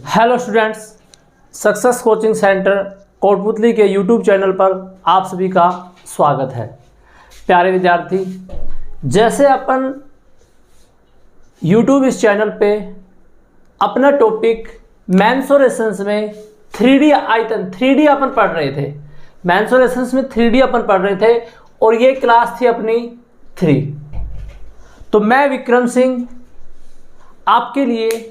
Hello students, success coaching centre Kotputli के YouTube channel पर आप सभी का स्वागत है। प्यारे विद्यार्थी, जैसे अपन यूट्यूब इस चैनल पे अपना टॉपिक मेंसुरेशंस में 3D आयतन 3D अपन पढ़ रहे थे। मेंसुरेशंस में 3D अपन पढ़ रहे थे और ये क्लास थी अपनी 3। तो मैं विक्रम सिंह आपके लिए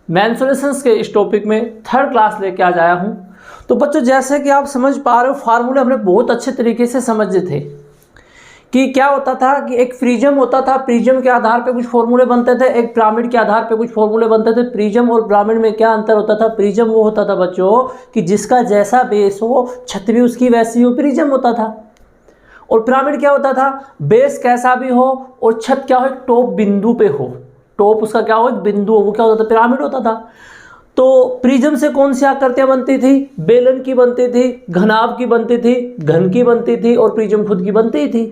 मेंसुरेशंस के इस टॉपिक में 3rd क्लास लेके आ जाया हूँ। तो बच्चों, जैसे कि आप समझ पा रहे हो, फार्मूले हमने बहुत अच्छे तरीके से समझे थे कि क्या होता था कि एक प्रिज्म होता था, प्रिज्म के आधार पे कुछ फॉर्मूले बनते थे, एक पिरामिड के आधार पे कुछ फॉर्मूले बनते थे। प्रिज्म और पिरामिड में क्या अंतर होता था? प्रिज्म वो होता था बच्चों कि जिसका जैसा बेस हो छत भी उसकी वैसी हो, प्रिज्म होता था। और पिरामिड क्या होता था? बेस कैसा भी हो और छत क्या हो, एक टॉप बिंदु पे हो, टॉप उसका क्या हो, एक बिंदु हो, वो क्या होता था? पिरामिड होता था। तो प्रिज्म से कौन सी आकृतियां बनती थी? बेलन की बनती थी, घनाभ की बनती थी, घन की बनती थी और प्रिज्म खुद की बनती थी।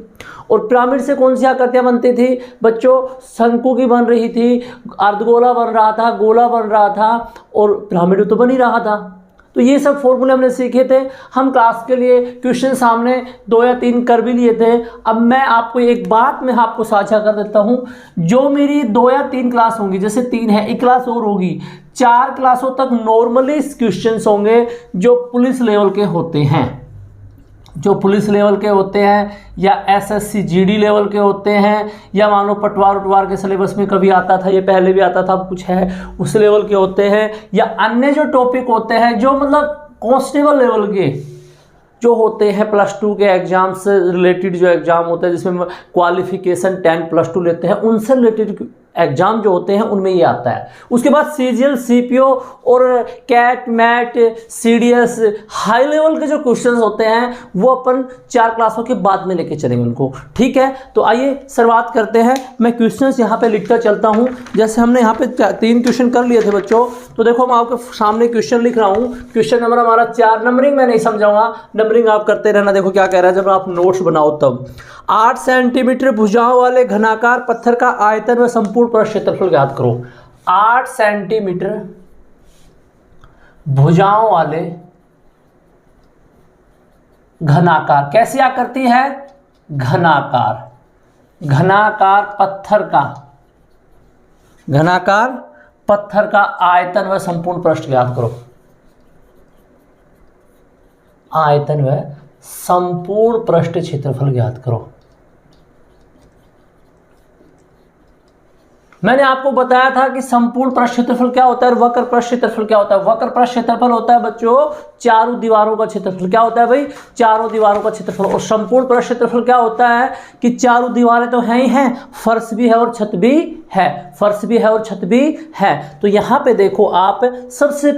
और पिरामिड से कौन सी आकृतियां बनती थी बच्चों? शंकु की बन रही थी, अर्धगोला बन रहा था, गोला बन रहा था और पिरामिड तो बन ही रहा था। तो ये सब फॉर्मूले हमने सीखे थे। हम क्लास के लिए क्वेश्चन सामने 2 या 3 कर भी लिए थे। अब मैं आपको एक बात मैं आपको साझा कर देता हूँ, जो मेरी 2 या 3 क्लास होंगी, जैसे 3 है, एक क्लास और होगी, 4 क्लासों तक नॉर्मली क्वेश्चंस होंगे जो पुलिस लेवल के होते हैं, जो पुलिस लेवल के होते हैं या एसएससी जीडी लेवल के होते हैं, या मान लो पटवार के सिलेबस में कभी आता था, ये पहले भी आता था, अब कुछ है, उस लेवल के होते हैं, या अन्य जो टॉपिक होते हैं जो मतलब कांस्टेबल लेवल के जो होते हैं, +2 के एग्जाम से रिलेटेड जो एग्जाम होते हैं, जिसमें क्वालिफिकेशन 10+2 लेते हैं, उनसे रिलेटेड एग्जाम जो होते हैं उनमें ये आता है। उसके बाद सीजीएल, सीपीओ और CAT, MAT, CDS high level के जो क्वेश्चंस होते हैं वो अपन 4 क्लासों के बाद में लेके चलेंगे उनको, ठीक है। तो आइए शुरुआत करते हैं। मैं क्वेश्चंस यहाँ पे लिखकर चलता हूँ। जैसे हमने यहाँ पे 3 क्वेश्चन कर लिए थे बच्चों, तो देखो मैं आपके सामने क्वेश्चन लिख रहा हूँ। क्वेश्चन नंबर हमारा 4, नंबरिंग मैं नहीं समझाऊंगा, नंबरिंग आप करते रहना। देखो क्या कह रहा है जब आप नोट्स बनाओ तब। 8 सेंटीमीटर भुजाओं वाले घनाकार पत्थर का आयतन व संपूर्ण पृष्ठ क्षेत्रफल ज्ञात करो। 8 सेंटीमीटर भुजाओं वाले घनाकार, कैसी आकृति है? घनाकार, घनाकार पत्थर का, घनाकार पत्थर का आयतन व संपूर्ण पृष्ठ ज्ञात करो। आयतन व संपूर्ण पृष्ठ क्षेत्रफल ज्ञात करो। मैंने आपको बताया था कि संपूर्ण पृष्ठ क्षेत्रफल क्या होता है और वक्र पृष्ठ क्षेत्रफल क्या होता है। वक्र पृष्ठ क्षेत्रफल होता है बच्चों चारों दीवारों का क्षेत्रफल। क्या होता है भाई? चारों दीवारों का क्षेत्रफल। और संपूर्ण पृष्ठ क्षेत्रफल क्या होता है कि चारों दीवारें तो हैं ही हैं, फर्श भी है और छत भी है, फर्श भी है और छत भी है। तो यहाँ पे देखो, आप सबसे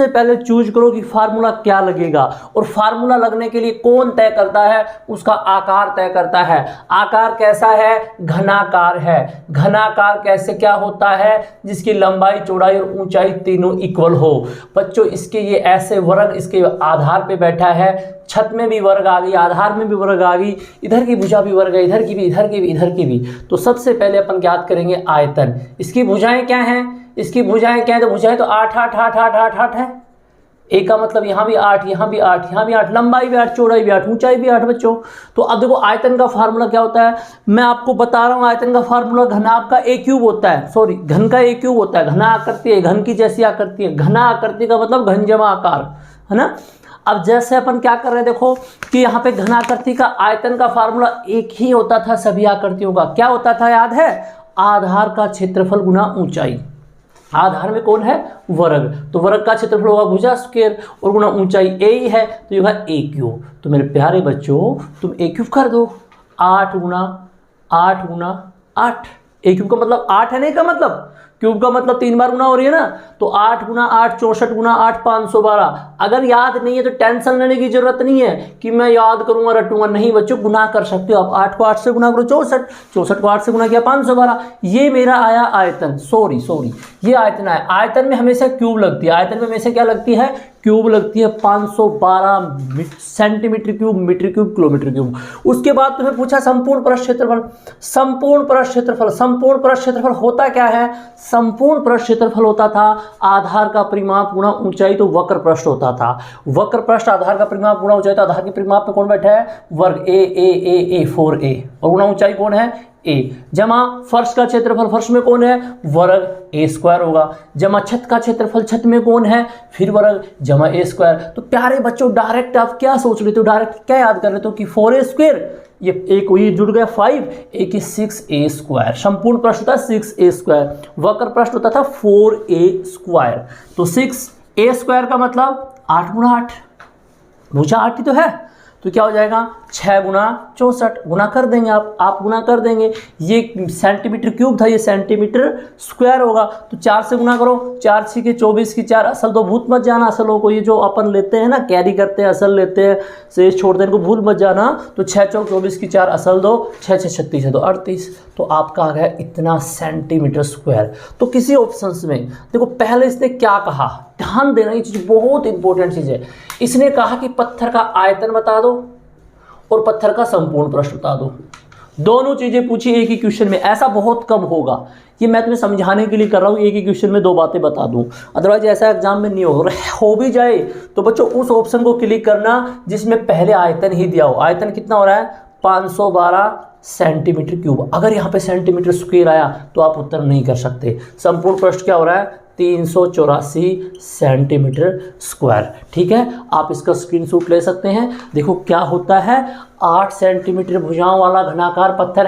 पहले चूज करो कि फार्मूला क्या लगेगा, और फार्मूला लगने के लिए कौन तय करता है? उसका आकार तय करता है। आकार कैसा है? घनाकार है। घनाकार कैसे क्या होता है? जिसकी लंबाई, चौड़ाई और ऊंचाई तीनों इक्वल हो। बच्चों, इसके ये ऐसे वर्ग इसके आधार पे बैठा है। छत में भी वर्ग आ गई, आधार में भी वर्ग आ गई, इधर की भुजा भी वर्ग है, इधर की भी, इधर की भी, इधर की भी। तो सबसे पहले अपन ज्ञात करेंगे आयतन। इसकी भुजाएं क्या हैं? इसकी भुजाएं क्या है? तो भुजाएं तो 8 8 8 8 8 8 है। एक का मतलब यहाँ भी 8, यहाँ भी 8, यहाँ भी 8, लंबाई भी 8, चौड़ाई भी 8, ऊंचाई भी 8 बच्चों। तो अब देखो आयतन का फार्मूला क्या होता है, मैं आपको बता रहा हूँ। आयतन का फार्मूला घनाभ का a क्यूब होता है, सॉरी घन का a क्यूब होता है। घना आकृति है, घन की जैसी आकृति है। घना आकृति का मतलब घन जमा आकार, है ना। अब जैसे अपन क्या कर रहे हैं, देखो कि यहाँ पे घन आकृति का आयतन का फार्मूला एक ही होता था सभी आकृतियों का। क्या होता था याद है? आधार का क्षेत्रफल गुना ऊंचाई। आधार में कौन है? वर्ग। तो वर्ग का क्षेत्रफल होगा भुजा स्क्वायर और गुना ऊंचाई a ही है, तो ये होगा a क्यूब। तो मेरे प्यारे बच्चों, तुम a क्यूब कर दो। 8 गुना 8 गुना 8। a क्यूब का मतलब 8 है, नहीं का मतलब क्यूब का मतलब 3 बार गुना हो रही है ना। तो 8 गुना 8 64 गुना 8 512। अगर याद नहीं है तो टेंशन लेने की जरूरत नहीं है कि मैं याद करूंगा रटूंगा, नहीं बच्चों, गुना कर सकते हो आप। 8 को 8 से गुना करो 64, 64 को 8 से गुना किया 512। ये मेरा आया आयतन, सॉरी ये आयतन आया। आयतन में हमेशा क्यूब लगती है, आयतन में हमेशा क्या लगती है? क्यूब लगती है 512 centimetre cube, metre cube, kilometre cube. उसके बाद तुम्हें पूछा संपूर्ण पृष्ठ क्षेत्रफल। संपूर्ण पृष्ठ क्षेत्रफल, संपूर्ण पृष्ठ क्षेत्रफल होता क्या है? संपूर्ण पृष्ठ क्षेत्रफल होता था आधार का परिमाप गुणा ऊंचाई, तो वक्र पृष्ठ होता था। वक्र पृष्ठ आधार का परिमाप गुणा ऊंचाई, तो आधार के परिमाप पे कौन बैठा है? वर्ग ए 4a, और गुणा ऊंचाई कौन है? a, जमा फर्श का क्षेत्रफल, फर्श में कौन है? वर्ग a स्क्वायर होगा, जमा छत का क्षेत्रफल, छत में कौन है? फिर वर्ग जमा a स्क्वायर। तो प्यारे बच्चों डायरेक्ट आप क्या सोच लेते हो? डायरेक्ट क्या याद कर लेते हो कि 4a स्क्वायर, ये एक ये जुड़ गया 5, एक 6a स्क्वायर। संपूर्ण पृष्ठ होता है 6a स्क्वायर, वक्र पृष्ठ होता था 4a स्क्वायर। तो 6a स्क्वायर का मतलब 8 गुणा 8, भुजा 8 ही तो है, तो क्या हो जाएगा? 6 गुणा 64, गुना कर देंगे आप गुना कर देंगे। ये सेंटीमीटर क्यूब था, ये सेंटीमीटर स्क्वायर होगा, तो 4 से गुना करो, 4 6 के 24 की 4, असल तो भूल मत जाना, असलों को ये जो अपन लेते हैं ना, कैरी करते हैं, असल लेते हैं, शेष छोड़ते हैं, इनको भूल मत जाना। तो 6 चौक 24 की 4, असल 2, 6 6 36 है तो 38, तो आपका आ गया इतना सेंटीमीटर स्क्वायर। तो किसी ऑप्शंस में देखो पहले इसने क्या कहा, ध्यान देना, ये चीज़ बहुत इंपॉर्टेंट चीज़ है। इसने कहा कि पत्थर का आयतन बता दो और पत्थर का संपूर्ण पृष्ठ बता दो, दोनों चीजें पूछी एक ही क्वेश्चन में। ऐसा बहुत कम होगा, ये मैं तुम्हें समझाने के लिए कर रहा हूँ, एक ही क्वेश्चन में 2 बातें बता दूं, अदरवाइज ऐसा एग्जाम में नहीं हो भी जाए तो बच्चों उस ऑप्शन को क्लिक करना जिसमें पहले आयतन ही दिया हो। आयतन कितना हो रहा है? 512 सेंटीमीटर क्यूब। अगर यहाँ पे सेंटीमीटर स्क्वायर आया तो आप उत्तर नहीं कर सकते। संपूर्ण पृष्ठ क्या हो रहा है? 384 सेंटीमीटर स्क्वायर। ठीक है, आप इसका स्क्रीनशॉट ले सकते हैं। देखो क्या होता है, 8 सेंटीमीटर भुजाओं वाला घनाकार पत्थर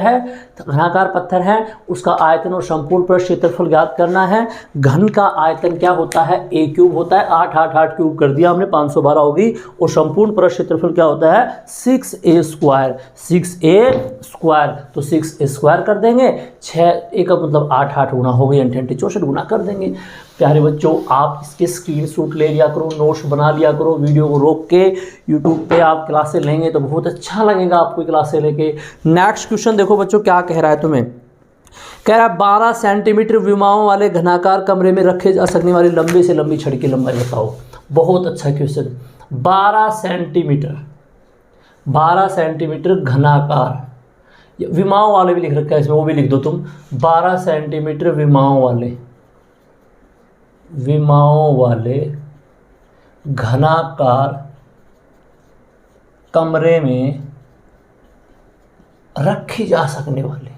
है, उसका आयतन और संपूर्ण पृष्ठ क्षेत्रफल ज्ञात करना है। घन का आयतन क्या होता है? a क्यूब होता है, 8 8 8 क्यूब कर दिया हमने, 512 होगी, और संपूर्ण पृष्ठ क्षेत्रफल क्या होता है? 6a स्क्वायर, 6a स्क्वायर, तो 6a स्क्वायर कर देंगे, 6a का मतलब 8 8 गुना हो गई, 8 64 गुना कर देंगे। प्यारे बच्चों आप इसके स्क्रीनशॉट ले लिया करो, नोट्स बना लिया करो, वीडियो को रोक के यूट्यूब पे आप क्लासें लेंगे तो बहुत अच्छा लगेगा आपको क्लासें लेके। नेक्स्ट क्वेश्चन देखो बच्चों क्या कह रहा है तुम्हें, कह रहा है 12 सेंटीमीटर विमाओं वाले घनाकार कमरे में रखे जा सकने वाली लंबी से लंबी छड़ की लंबाई बताओ। बहुत अच्छा क्वेश्चन। 12 सेंटीमीटर घनाकार, विमाओं वाले भी लिख रखा है इसमें, वो भी लिख दो तुम। 12 सेंटीमीटर विमाओं वाले घनाकार कमरे में रखी जा सकने वाले,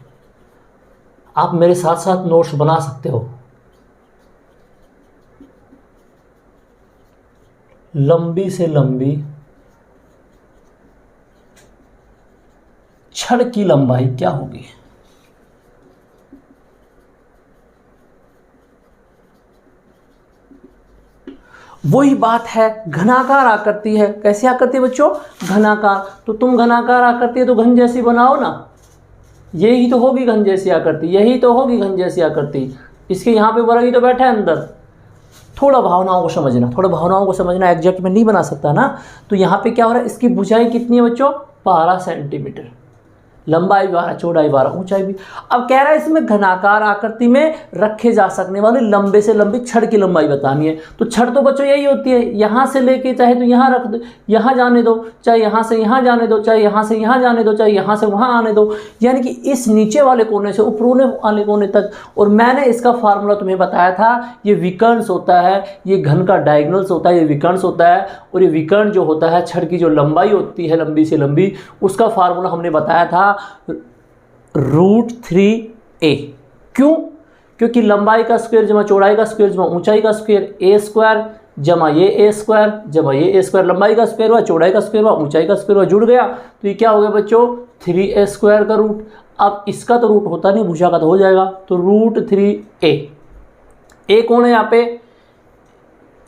आप मेरे साथ साथ नोट्स बना सकते हो। लंबी से लंबी छड़ की लंबाई क्या होगी? वही बात है, घनाकार आकृति है। कैसी आकृति है बच्चों? घनाकार। तो तुम घनाकार आकृति है तो घन जैसी बनाओ ना, यही तो होगी घन जैसी आकृति, यही तो होगी घन जैसी आकृति। इसके यहाँ पे वर्ग ही तो बैठा है अंदर। थोड़ा भावनाओं को समझना, एग्जैक्ट में नहीं बना सकता ना। तो यहाँ पे क्या हो रहा है, इसकी भुजाई कितनी है बच्चों? 12 सेंटीमीटर, लंबाई 12, चौड़ाई 12, ऊंचाई भी। अब कह रहा है इसमें घनाकार आकृति में रखे जा सकने वाले लंबे से लंबी छड़ की लंबाई बतानी है। तो छड़ तो बच्चों यही होती है, यहाँ से लेके चाहे तो यहाँ रख दो, यहाँ जाने दो, चाहे यहाँ से यहाँ जाने दो, चाहे यहाँ से यहाँ जाने दो, चाहे यहाँ से वहाँ आने दो, यानी कि इस नीचे वाले कोने से ऊपरों वाले कोने तक। और मैंने इसका फार्मूला तुम्हें बताया था, ये विकर्ण होता है, ये घन का डायगोनल्स होता है, ये विकर्ण होता है, और ये विकर्ण जो होता है छड़ की जो लंबाई होती है लंबी से लंबी, उसका फार्मूला हमने बताया था √3a। क्यों? क्योंकि लंबाई का स्क्वायर जमा चौड़ाई का स्क्वायर जमा ऊंचाई का स्क्वायर, a स्क्वायर जमा ये a स्क्वायर जमा ये a स्क्वायर, लंबाई का स्क्वायर हुआ, चौड़ाई का स्क्वायर हुआ, ऊंचाई का स्क्वायर हुआ, जुड़ गया। तो ये क्या हो गया बच्चों? 3a स्क्वायर का रूट। अब इसका तो रूट होता नहीं, भुजा का तो हो जाएगा, तो √3a। a कौन है यहाँ पे?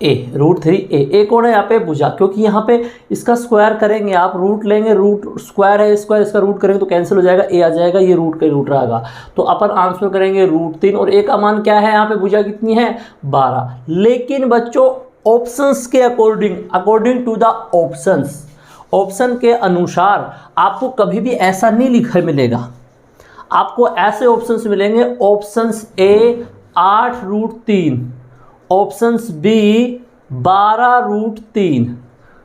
√3a कौन है यहाँ पे? भुजा। क्योंकि यहाँ पे इसका स्क्वायर करेंगे आप, रूट लेंगे, रूट स्क्वायर है स्क्वायर, इसका रूट करेंगे तो कैंसिल हो जाएगा, a आ जाएगा, ये रूट का रूट रहेगा। तो अपन आंसर करेंगे √3, और a का मान क्या है यहाँ पे? भुजा कितनी है? 12। लेकिन बच्चों ऑप्शंस के अकॉर्डिंग टू द ऑप्शन के अनुसार आपको कभी भी ऐसा नहीं लिखा मिलेगा। आपको ऐसे ऑप्शंस मिलेंगे, ऑप्शंस A 8√3, ऑप्शंस बी 12√3।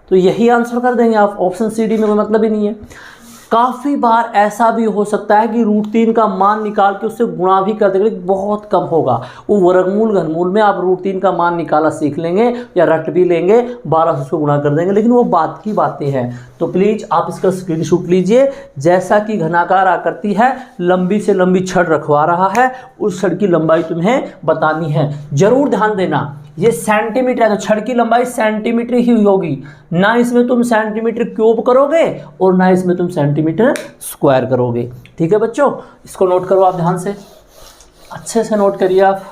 तो यही आंसर कर देंगे आप, ऑप्शन सी डी में कोई मतलब ही नहीं है। काफ़ी बार ऐसा भी हो सकता है कि √3 का मान निकाल के उससे गुणा भी कर देंगे, लेकिन बहुत कम होगा। वो वर्गमूल घनमूल में आप √3 का मान निकाला सीख लेंगे या रट भी लेंगे, 12 से उसको गुणा कर देंगे, लेकिन वो बात की बातें हैं। तो प्लीज़ आप इसका स्क्रीनशॉट लीजिए। जैसा कि घनाकार आकृति है, लंबी से लंबी छड़ रखवा रहा है, उस छड़ की लंबाई तुम्हें बतानी है। जरूर ध्यान देना, ये सेंटीमीटर है तो छड़ की लंबाई सेंटीमीटर ही होगी, ना इसमें तुम सेंटीमीटर क्यूब करोगे और ना इसमें तुम सेंटीमीटर स्क्वायर करोगे। ठीक है बच्चों, इसको नोट करो आप ध्यान से, अच्छे से नोट करिए। आप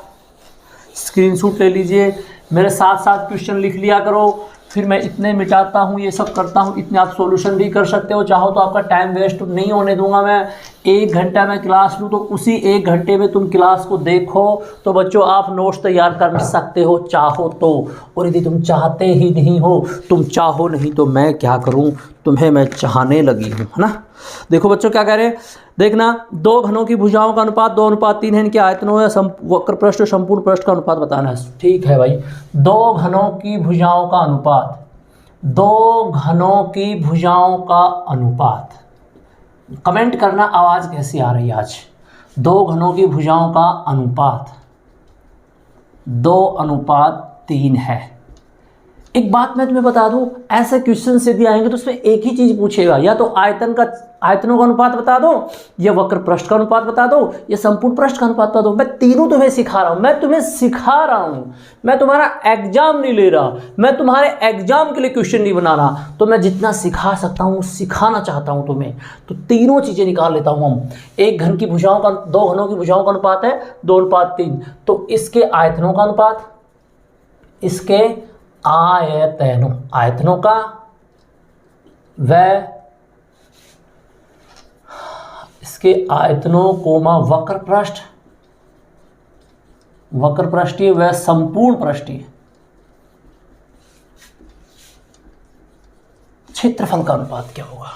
स्क्रीनशॉट ले लीजिए, मेरे साथ साथ क्वेश्चन लिख लिया करो। फिर मैं इतने मिटाता हूँ, ये सब करता हूँ, इतने आप सॉल्यूशन भी कर सकते हो। चाहो तो आपका टाइम वेस्ट नहीं होने दूंगा मैं। 1 घंटा मैं क्लास लूँ तो उसी 1 घंटे में तुम क्लास को देखो तो बच्चों आप नोट्स तैयार कर सकते हो चाहो तो। और यदि तुम चाहते ही नहीं हो, तुम चाहो नहीं तो मैं क्या करूँ, तुम्हें मैं चाहने लगी हूँ, है ना। देखो बच्चों क्या कह रहे हैं, देखना, 2 घनों की भुजाओं का अनुपात 2:3 है, इनके आयतनों या वक्र पृष्ठ और संपूर्ण पृष्ठ का अनुपात बताना है। ठीक है भाई, 2 घनों की भुजाओं का अनुपात, 2 घनों की भुजाओं का अनुपात। कमेंट करना आवाज़ कैसी आ रही है आज। 2 घनों की भुजाओं का अनुपात 2:3 है। एक बात मैं तुम्हें बता दूं, ऐसे क्वेश्चन से दिए आएंगे तो उसमें एक ही चीज पूछेगा, या तो आयतनों का अनुपात बता दो, या वक्र पृष्ठ का अनुपात बता दो, या संपूर्ण पृष्ठ का अनुपात बता दो। मैं तीनों तुम्हें सिखा रहा हूं, मैं तुम्हें सिखा रहा हूं, मैं तुम्हारा एग्जाम नहीं ले रहा, मैं तुम्हारे एग्जाम के लिए क्वेश्चन नहीं बना रहा। तो मैं जितना सिखा सकता हूं सिखाना चाहता हूं तुम्हें। तो तीनों चीजें निकाल लेता हूं हम। 1 घन की भुजाओं का, 2 घनों की भुजाओं का अनुपात है 2:3, तो इसके आयतनों का अनुपात, इसके आयतनों का, व इसके आयतनों कोमा वक्र पृष्ठीय व संपूर्ण पृष्ठीय क्षेत्रफल का अनुपात क्या होगा,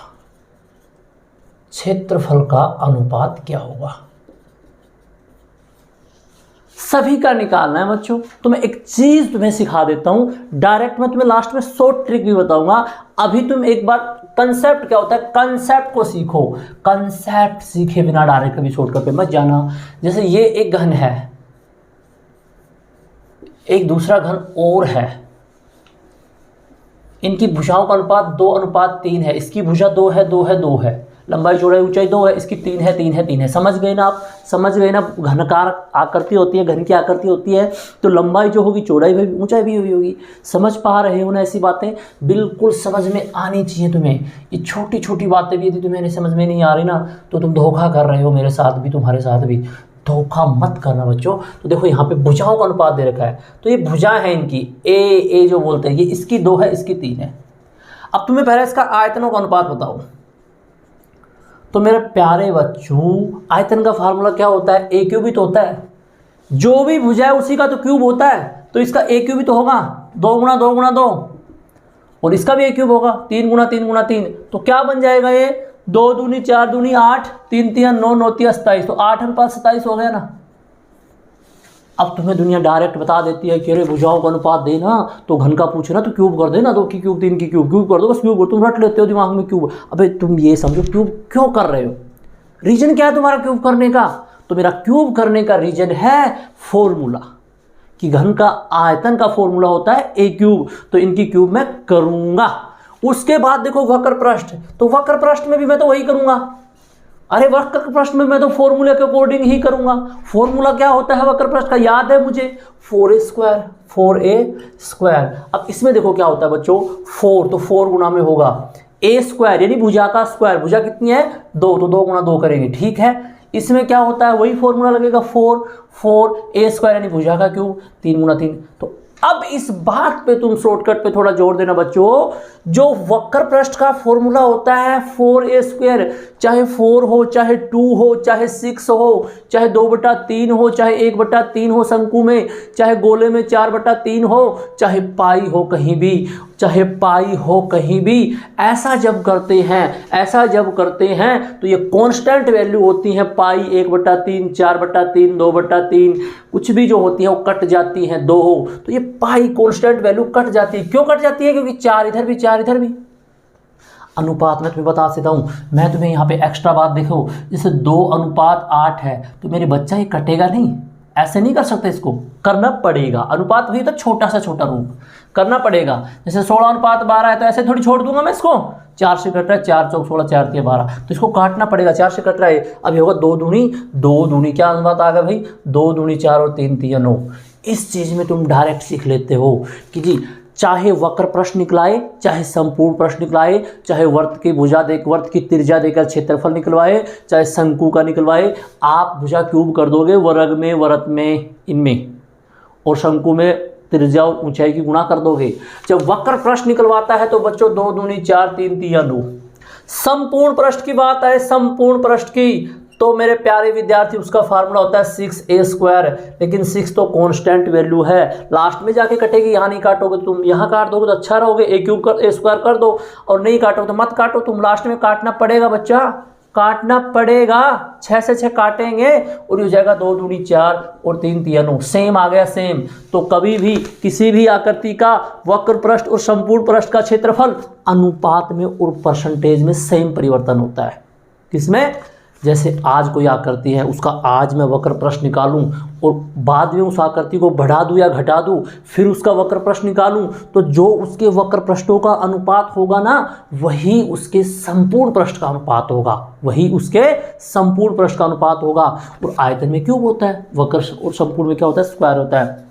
क्षेत्रफल का अनुपात क्या होगा, सभी का निकालना है बच्चों। तो मैं एक चीज तुम्हें सिखा देता हूं, डायरेक्ट मैं तुम्हें लास्ट में शॉर्ट ट्रिक भी बताऊंगा। अभी तुम एक बार कंसेप्ट क्या होता है, कंसेप्ट को सीखो। कंसेप्ट सीखे बिना डायरेक्ट कभी शॉर्टकट पे मत जाना। जैसे ये एक घन है, एक दूसरा घन और है, इनकी भुजाओं का अनुपात 2:3 है। इसकी भुजा 2 है, 2 है, 2 है, लंबाई चौड़ाई ऊंचाई 2 है, इसकी 3 है, 3 है, 3 है। समझ गए ना आप, समझ गए ना। घनकार आकृति होती है, घन की आकृति होती है, तो लंबाई जो होगी चौड़ाई भी ऊंचाई भी होगी। समझ पा रहे हो ना ऐसी बातें, बिल्कुल समझ में आनी चाहिए तुम्हें। ये छोटी छोटी बातें भी यदि तुम्हें समझ में नहीं आ रही ना तो तुम धोखा कर रहे हो, मेरे साथ भी, तुम्हारे साथ भी। धोखा मत करना बच्चों। तो देखो यहाँ पे भुजाओं का अनुपात दे रखा है, तो ये भुजा है इनकी, ए जो बोलते हैं, ये इसकी 2 है, इसकी 3 है। अब तुम्हें पहले इसका आयतनों का अनुपात बताओ। तो मेरे प्यारे बच्चों, आयतन का फार्मूला क्या होता है, ए क्यूब ही तो होता है। जो भी भुजा है उसी का तो क्यूब होता है, तो इसका ए क्यूब ही तो होगा, 2 गुणा 2 गुणा 2, और इसका भी ए क्यूब होगा, 3 गुणा 3 गुणा 3। तो क्या बन जाएगा ये, 2 दूनी 4 दूनी 8, 3 3 9 9 3 27, तो 8:27 हो गया ना। अब तुम्हें दुनिया डायरेक्ट बता देती है कि अरे भुजाओं का अनुपात देना, तो घन का पूछना तो क्यूब कर देना, 2 की क्यूब 3 की क्यूब कर दो, बस क्यूब। तुम रट लेते हो दिमाग में क्यूब। अबे तुम ये समझो क्यूब क्यों कर रहे हो, रीजन क्या है तुम्हारा क्यूब करने का। तो मेरा क्यूब करने का रीजन है फॉर्मूला, कि घन का आयतन का फॉर्मूला होता है ए क्यूब, तो इनकी क्यूब मैं करूंगा। उसके बाद देखो वक्र पृष्ठ, तो वक्र पृष्ठ में भी मैं तो वही करूंगा। अरे वक्र पृष्ठ में मैं तो फॉर्मूले के अकॉर्डिंग ही करूंगा। फॉर्मूला क्या होता है वक्र पृष्ठ का, याद है मुझे, 4a²। अब इसमें देखो क्या होता है बच्चों, 4, तो 4 गुणा में होगा a² यानी भुजा का स्क्वायर। भुजा कितनी है, 2, तो 2 गुणा 2 करेंगे, ठीक है। इसमें क्या होता है, वही फॉर्मूला लगेगा, 4a² यानी भुजा का क्यूब, 3 गुणा 3। तो अब इस बात पे तुम शॉर्टकट पे थोड़ा जोर देना बच्चों, जो वक्र पृष्ठ का फॉर्मूला होता है 4a², चाहे 4 हो, चाहे 2 हो, चाहे 6 हो, चाहे 2/3 हो, चाहे 1/3 हो शंकु में, चाहे गोले में 4/3 हो, चाहे पाई हो कहीं भी, चाहे पाई हो कहीं भी, ऐसा जब करते हैं तो ये कांस्टेंट वैल्यू होती हैं। पाई 1/3, 4/3, 2/3 कुछ भी जो होती है वो कट जाती हैं, 2 हो तो ये पाई कांस्टेंट वैल्यू कट जाती है। क्यों कट जाती है? क्योंकि 4 इधर भी 4 इधर भी। अनुपात में तुम्हें बता देता हूँ मैं तुम्हें यहाँ पे एक्स्ट्रा बात। देखो जैसे 2:8 है तो मेरे बच्चा ये कटेगा नहीं, ऐसे नहीं कर सकते, इसको करना पड़ेगा। अनुपात भी तो छोटा सा छोटा रूप करना पड़ेगा। जैसे 16:12 है तो ऐसे थोड़ी छोड़ दूंगा मैं इसको, 4 से कट रहा है, 4 चौक 16, 4 के 12, तो इसको काटना पड़ेगा। 4 से कट रहा है, अब ये होगा 2 दूनी क्या अनुपात आ गया भाई, 2 दूनी 4 और 3 तिया 9। इस चीज़ में तुम डायरेक्ट सीख लेते हो कि जी चाहे वक्र प्रश्न निकलाए, चाहे संपूर्ण प्रश्न निकलाए, चाहे वर्त की भुजा दे, वर्त की त्रिज्या देकर क्षेत्रफल निकलवाए, चाहे शंकु का निकलवाए, आप भुजा क्यूब कर दोगे वर्ग में, वृत्त में, इनमें, और शंकु में त्रिज्या और ऊंचाई की गुणा कर दोगे। जब वक्र प्रश्न निकलवाता है तो बच्चों 2 दूनी 4, 3 तिया 9। संपूर्ण प्रश्न की बात है, संपूर्ण प्रश्न की, तो मेरे प्यारे विद्यार्थी उसका फार्मूला होता है 6a², लेकिन 6 तो कांस्टेंट वैल्यू है, लास्ट में जाके कटेगी। यहाँ नहीं काटोगे तुम, यहाँ काट दोगे तो अच्छा रहोगे, a² कर दो, और नहीं काटोगे तो मत काटो, तुम लास्ट में काटना पड़ेगा बच्चा, काटना पड़ेगा। 6 से 6 काटेंगे और ये हो जाएगा 2 दूनी 4 और 3 तिया 9। सेम आ गया, सेम। तो कभी भी किसी भी आकृति का वक्र पृष्ठ और संपूर्ण पृष्ठ का क्षेत्रफल अनुपात में और परसेंटेज में सेम परिवर्तन होता है। किसमें? जैसे आज कोई आकृति है, उसका आज मैं वक्र प्रश्न निकालूं और बाद में उस आकृति को बढ़ा दूं या घटा दूं, फिर उसका वक्र प्रश्न निकालूं, तो जो उसके वक्र पृष्ठों का अनुपात होगा ना, वही उसके संपूर्ण पृष्ठ का अनुपात होगा, वही उसके संपूर्ण पृष्ठ का अनुपात होगा। और आयतन में क्यूब होता है, वक्र और संपूर्ण में क्या होता है, स्क्वायर होता है।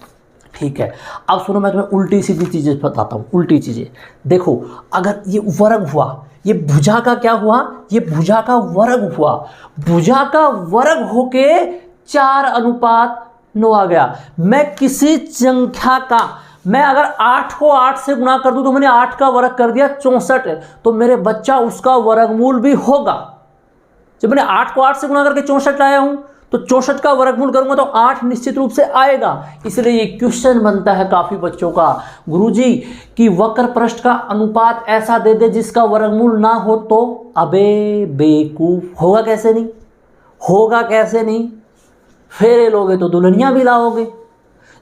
ठीक है, अब सुनो मैं तुम्हें उल्टी सीधी चीज़ें बताता हूँ, उल्टी चीज़ें। देखो अगर ये वर्ग हुआ, ये भुजा का क्या हुआ, ये भुजा का वर्ग हुआ, भुजा का वर्ग होके 4:9 आ गया। मैं किसी संख्या का, मैं अगर 8 को 8 से गुणा कर दूं तो मैंने 8 का वर्ग कर दिया 64, तो मेरे बच्चा उसका वर्गमूल भी होगा। जब मैंने 8 को 8 से गुणा करके 64 लाया हूं तो 64 का वर्गमूल करूंगा तो 8 निश्चित रूप से आएगा। इसलिए ये क्वेश्चन बनता है काफी बच्चों का, गुरुजी कि वक्र पृष्ठ का अनुपात ऐसा दे दे जिसका वर्गमूल ना हो, तो अबे बेवकूफ, होगा कैसे नहीं, होगा कैसे नहीं, फेरे लोगे तो दुल्हनिया भी लाओगे।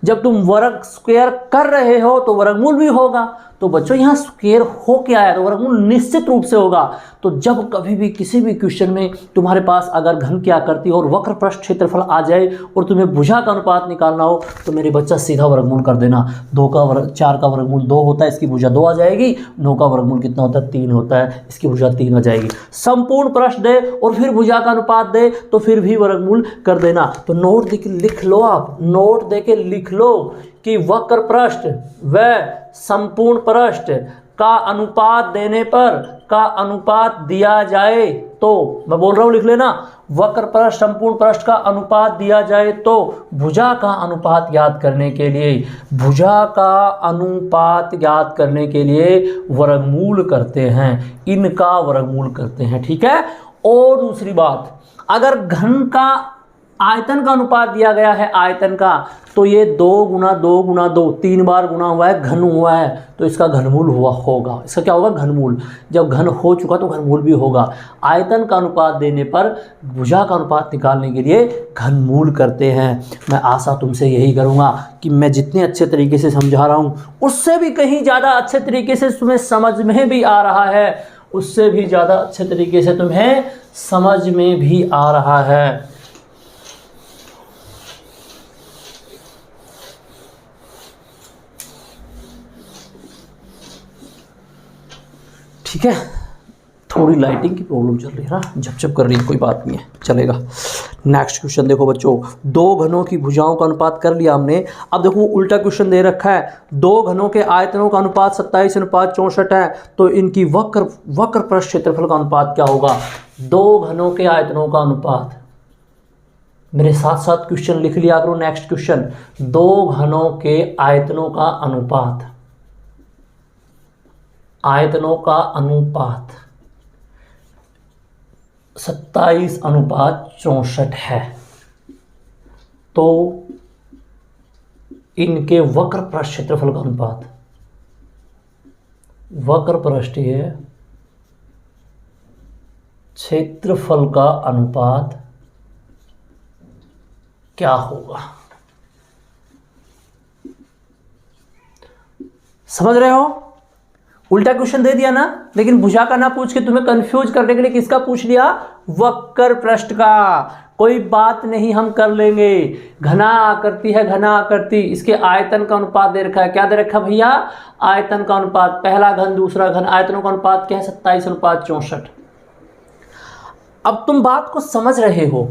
जब तुम वर्ग स्क्वायर कर रहे हो तो वर्गमूल भी होगा। तो बच्चों यहाँ स्क्वायर हो के आया तो वर्गमूल निश्चित रूप से होगा। तो जब कभी भी किसी भी क्वेश्चन में तुम्हारे पास अगर घन की आकृति और वक्र पृष्ठ क्षेत्रफल आ जाए और तुम्हें भुजा का अनुपात निकालना हो तो मेरे बच्चा सीधा वर्गमूल कर देना। 4 का वर्गमूल 2 होता है, इसकी भुजा 2 आ जाएगी। 9 का वर्गमूल कितना होता है, 3 होता है, इसकी भुजा 3 आ जाएगी। संपूर्ण पृष्ठ दे और फिर भुजा का अनुपात दे तो फिर भी वर्गमूल कर देना। तो नोट दे के लिख लो, आप नोट दे के लिख लो कि वक्र पृष्ठ व संपूर्ण पृष्ठ का अनुपात देने पर, का अनुपात दिया जाए तो, मैं बोल रहा हूं लिख लेना, वक्र पृष्ठ संपूर्ण पृष्ठ का अनुपात दिया जाए तो भुजा का अनुपात याद करने के लिए, भुजा का अनुपात याद करने के लिए वर्गमूल करते हैं, इनका वर्गमूल करते हैं। ठीक है। और दूसरी बात, अगर घन का आयतन का अनुपात दिया गया है, आयतन का, तो ये 2 गुना 2 गुना 2 3 बार गुना हुआ है, घन हुआ है, तो इसका घनमूल हुआ होगा। इसका क्या होगा, घनमूल। जब घन हो चुका तो घनमूल भी होगा। आयतन का अनुपात देने पर भुजा का अनुपात निकालने के लिए घनमूल करते हैं। मैं आशा तुमसे यही करूँगा कि मैं जितने अच्छे तरीके से समझा रहा हूँ उससे भी कहीं ज़्यादा अच्छे तरीके से तुम्हें समझ में भी आ रहा है, उससे भी ज़्यादा अच्छे तरीके से तुम्हें समझ में भी आ रहा है। ठीक है, थोड़ी लाइटिंग की प्रॉब्लम चल रही है ना, झपझप कर रही है, कोई बात नहीं है, चलेगा। नेक्स्ट क्वेश्चन देखो बच्चों, 2 घनों की भुजाओं का अनुपात कर लिया हमने। अब देखो उल्टा क्वेश्चन दे रखा है, 2 घनों के आयतनों का अनुपात 27:64 है, तो इनकी वक्र पृष्ठ क्षेत्रफल का अनुपात क्या होगा। 2 घनों के आयतनों का अनुपात, मेरे साथ साथ क्वेश्चन लिख लिया करो। नेक्स्ट क्वेश्चन, 2 घनों के आयतनों का अनुपात, आयतनों का अनुपात 27:64 है, तो इनके वक्र पृष्ठ क्षेत्रफल का अनुपात वक्र पृष्ठीय क्षेत्रफल का अनुपात क्या होगा। समझ रहे हो? उल्टा क्वेश्चन दे दिया ना, लेकिन भुजा का ना पूछ के तुम्हें कंफ्यूज करने के लिए किसका पूछ लिया? वक्र पृष्ठ का। कोई बात नहीं, हम कर लेंगे। घना आकृति है, घना आकृति, इसके आयतन का अनुपात दे रखा है। क्या दे रखा है भैया? आयतन का अनुपात, पहला घन दूसरा घन, आयतनों का अनुपात क्या है? 27:64। अब तुम बात को समझ रहे हो,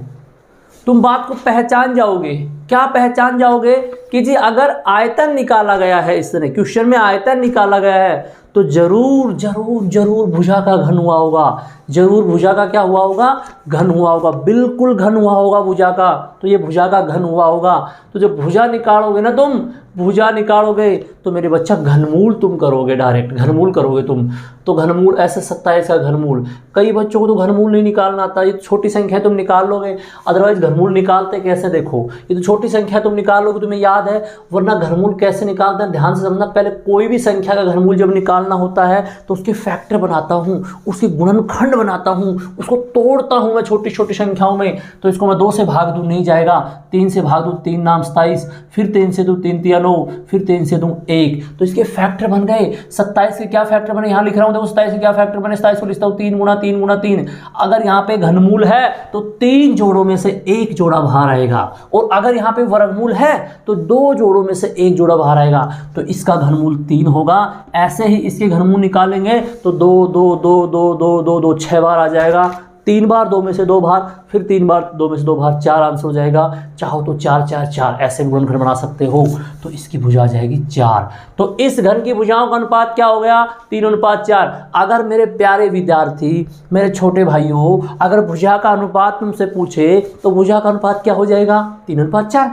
तुम बात को पहचान जाओगे। क्या पहचान जाओगे? कि जी अगर आयतन निकाला गया है, इस तरह क्वेश्चन में आयतन निकाला गया है, तो जरूर जरूर जरूर भुजा का घन हुआ होगा। जरूर भुजा का क्या हुआ होगा? घन हुआ होगा। बिल्कुल घन हुआ होगा भुजा का, तो ये भुजा का घन हुआ होगा। तो जब भुजा निकालोगे ना तुम, भुजा निकालोगे तो मेरे बच्चा घनमूल तुम करोगे, डायरेक्ट घनमूल करोगे तुम। तो घनमूल ऐसे 27 का घनमूल, कई बच्चों को तो घनमूल नहीं निकालना आता। ये छोटी संख्या तुम निकाल लोगे, अदरवाइज घनमूल निकालते कैसे? देखो ये तो छोटी संख्या तुम निकाल लोगे, तुम्हें याद है, वरना घनमूल कैसे निकालते हैं ध्यान से समझना। पहले कोई भी संख्या का घनमूल जब निकालना होता है तो उसके फैक्टर बनाता हूँ, उसके गुणनखंड बनाता हूँ, उसको तोड़ता हूँ मैं छोटी छोटी संख्याओं में। तो इसको मैं 2 से भाग दूँ नहीं जाएगा, 3 से भाग दूँ 3 नाम 27, फिर 3 से दूँ 3 तिया 9, फिर 3 से दूँ 1, तो इसके फैक्टर बन गए। 27 के क्या फैक्टर बने? यहाँ लिख रहा हूँ, देखो 27 के क्या फैक्टर बने। 27 को लिखता हूँ 3 गुणा 3 गुणा 3। अगर यहाँ पे घनमूल है तो 3 जोड़ों में से 1 जोड़ा बाहर आएगा, और अगर यहाँ पे वर्गमूल है तो 2 जोड़ों में से 1 जोड़ा बाहर आएगा, तो इसका घनमूल 3 होगा। ऐसे ही इसके घनमूल निकालेंगे तो 2 2 2 2 2 2 2 6 बार आ जाएगा। 3 बार 2 में से 2 बार, फिर 3 बार 2 में से 2 बार, 4 आंसर हो जाएगा। चाहो तो 4 4 4 ऐसे गुणनखंड बना सकते हो। तो इसकी भुजा आ जाएगी 4। तो इस घन की भुजाओं का अनुपात क्या हो गया? 3:4। अगर मेरे प्यारे विद्यार्थी, मेरे छोटे भाइयों, अगर भुजा का अनुपात तुमसे पूछे तो भुजा का अनुपात क्या हो जाएगा? 3:4।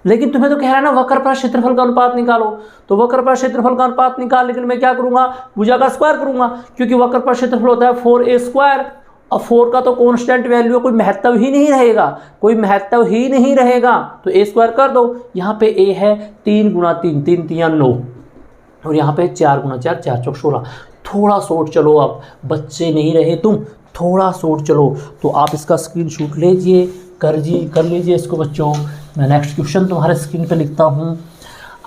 लेकिन तुम्हें तो कह रहा है ना वक्र पर क्षेत्रफल का अनुपात निकालो, तो वक्र पर क्षेत्रफल का अनुपात निकाल, लेकिन मैं क्या करूंगा? भुजा का स्क्वायर करूंगा, क्योंकि वक्र पर क्षेत्रफल होता है 4a²। अब 4 का तो कांस्टेंट वैल्यू, कोई महत्व ही नहीं रहेगा, कोई महत्व ही नहीं रहेगा, तो a² कर दो। यहाँ पे a है 3 गुणा 3, 3 तिया 9, और यहाँ पे 4 गुणा 4, 4 चौक 16। थोड़ा शॉर्ट चलो, अब बच्चे नहीं रहे तुम, थोड़ा शॉर्ट चलो। तो आप इसका स्क्रीनशॉट लीजिए, कर लीजिए इसको बच्चों। मैं नेक्स्ट क्वेश्चन तुम्हारे स्क्रीन पे लिखता हूँ।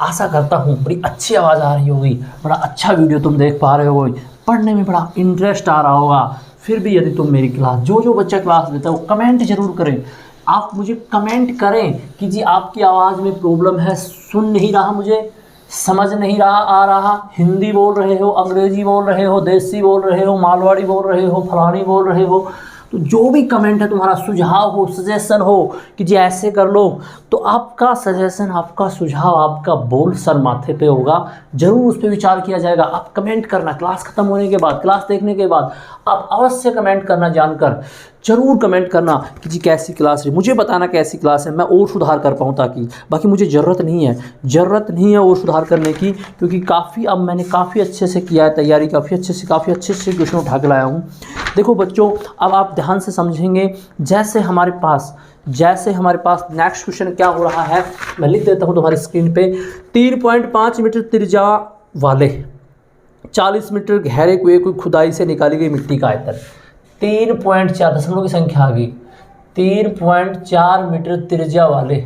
आशा करता हूँ बड़ी अच्छी आवाज़ आ रही होगी, बड़ा अच्छा वीडियो तुम देख पा रहे हो, पढ़ने में बड़ा इंटरेस्ट आ रहा होगा। फिर भी यदि तुम मेरी क्लास, जो बच्चा क्लास लेता है वो कमेंट जरूर करें। आप मुझे कमेंट करें कि जी आपकी आवाज़ में प्रॉब्लम है, सुन नहीं रहा, मुझे समझ नहीं रहा आ रहा, हिंदी बोल रहे हो, अंग्रेजी बोल रहे हो, देसी बोल रहे हो, मालवाड़ी बोल रहे हो, फलानी बोल रहे हो। तो जो भी कमेंट है, तुम्हारा सुझाव हो, सजेशन हो कि जी ऐसे कर लो, तो आपका सजेशन, आपका सुझाव, आपका बोल सर माथे पे होगा, जरूर उस पर विचार किया जाएगा। आप कमेंट करना, क्लास खत्म होने के बाद, क्लास देखने के बाद आप अवश्य कमेंट करना, जानकर जरूर कमेंट करना कि जी कैसी क्लास रही, मुझे बताना कैसी क्लास है, मैं और सुधार कर पाऊँ ताकि। बाकी मुझे ज़रूरत नहीं है और सुधार करने की, क्योंकि अब मैंने काफ़ी अच्छे से किया है तैयारी, काफ़ी अच्छे से क्वेश्चन उठा के लाया हूँ। देखो बच्चों, अब आप ध्यान से समझेंगे। जैसे हमारे पास नेक्स्ट क्वेश्चन क्या हो रहा है, मैं लिख देता हूँ तुम्हारी स्क्रीन पे। 3.5 मीटर त्रिज्या वाले 40 मीटर गहरे कुएं की खुदाई से निकाली गई मिट्टी का आयतन 3.4, दशमलव की संख्या आ गई, 3.4 मीटर त्रिज्या वाले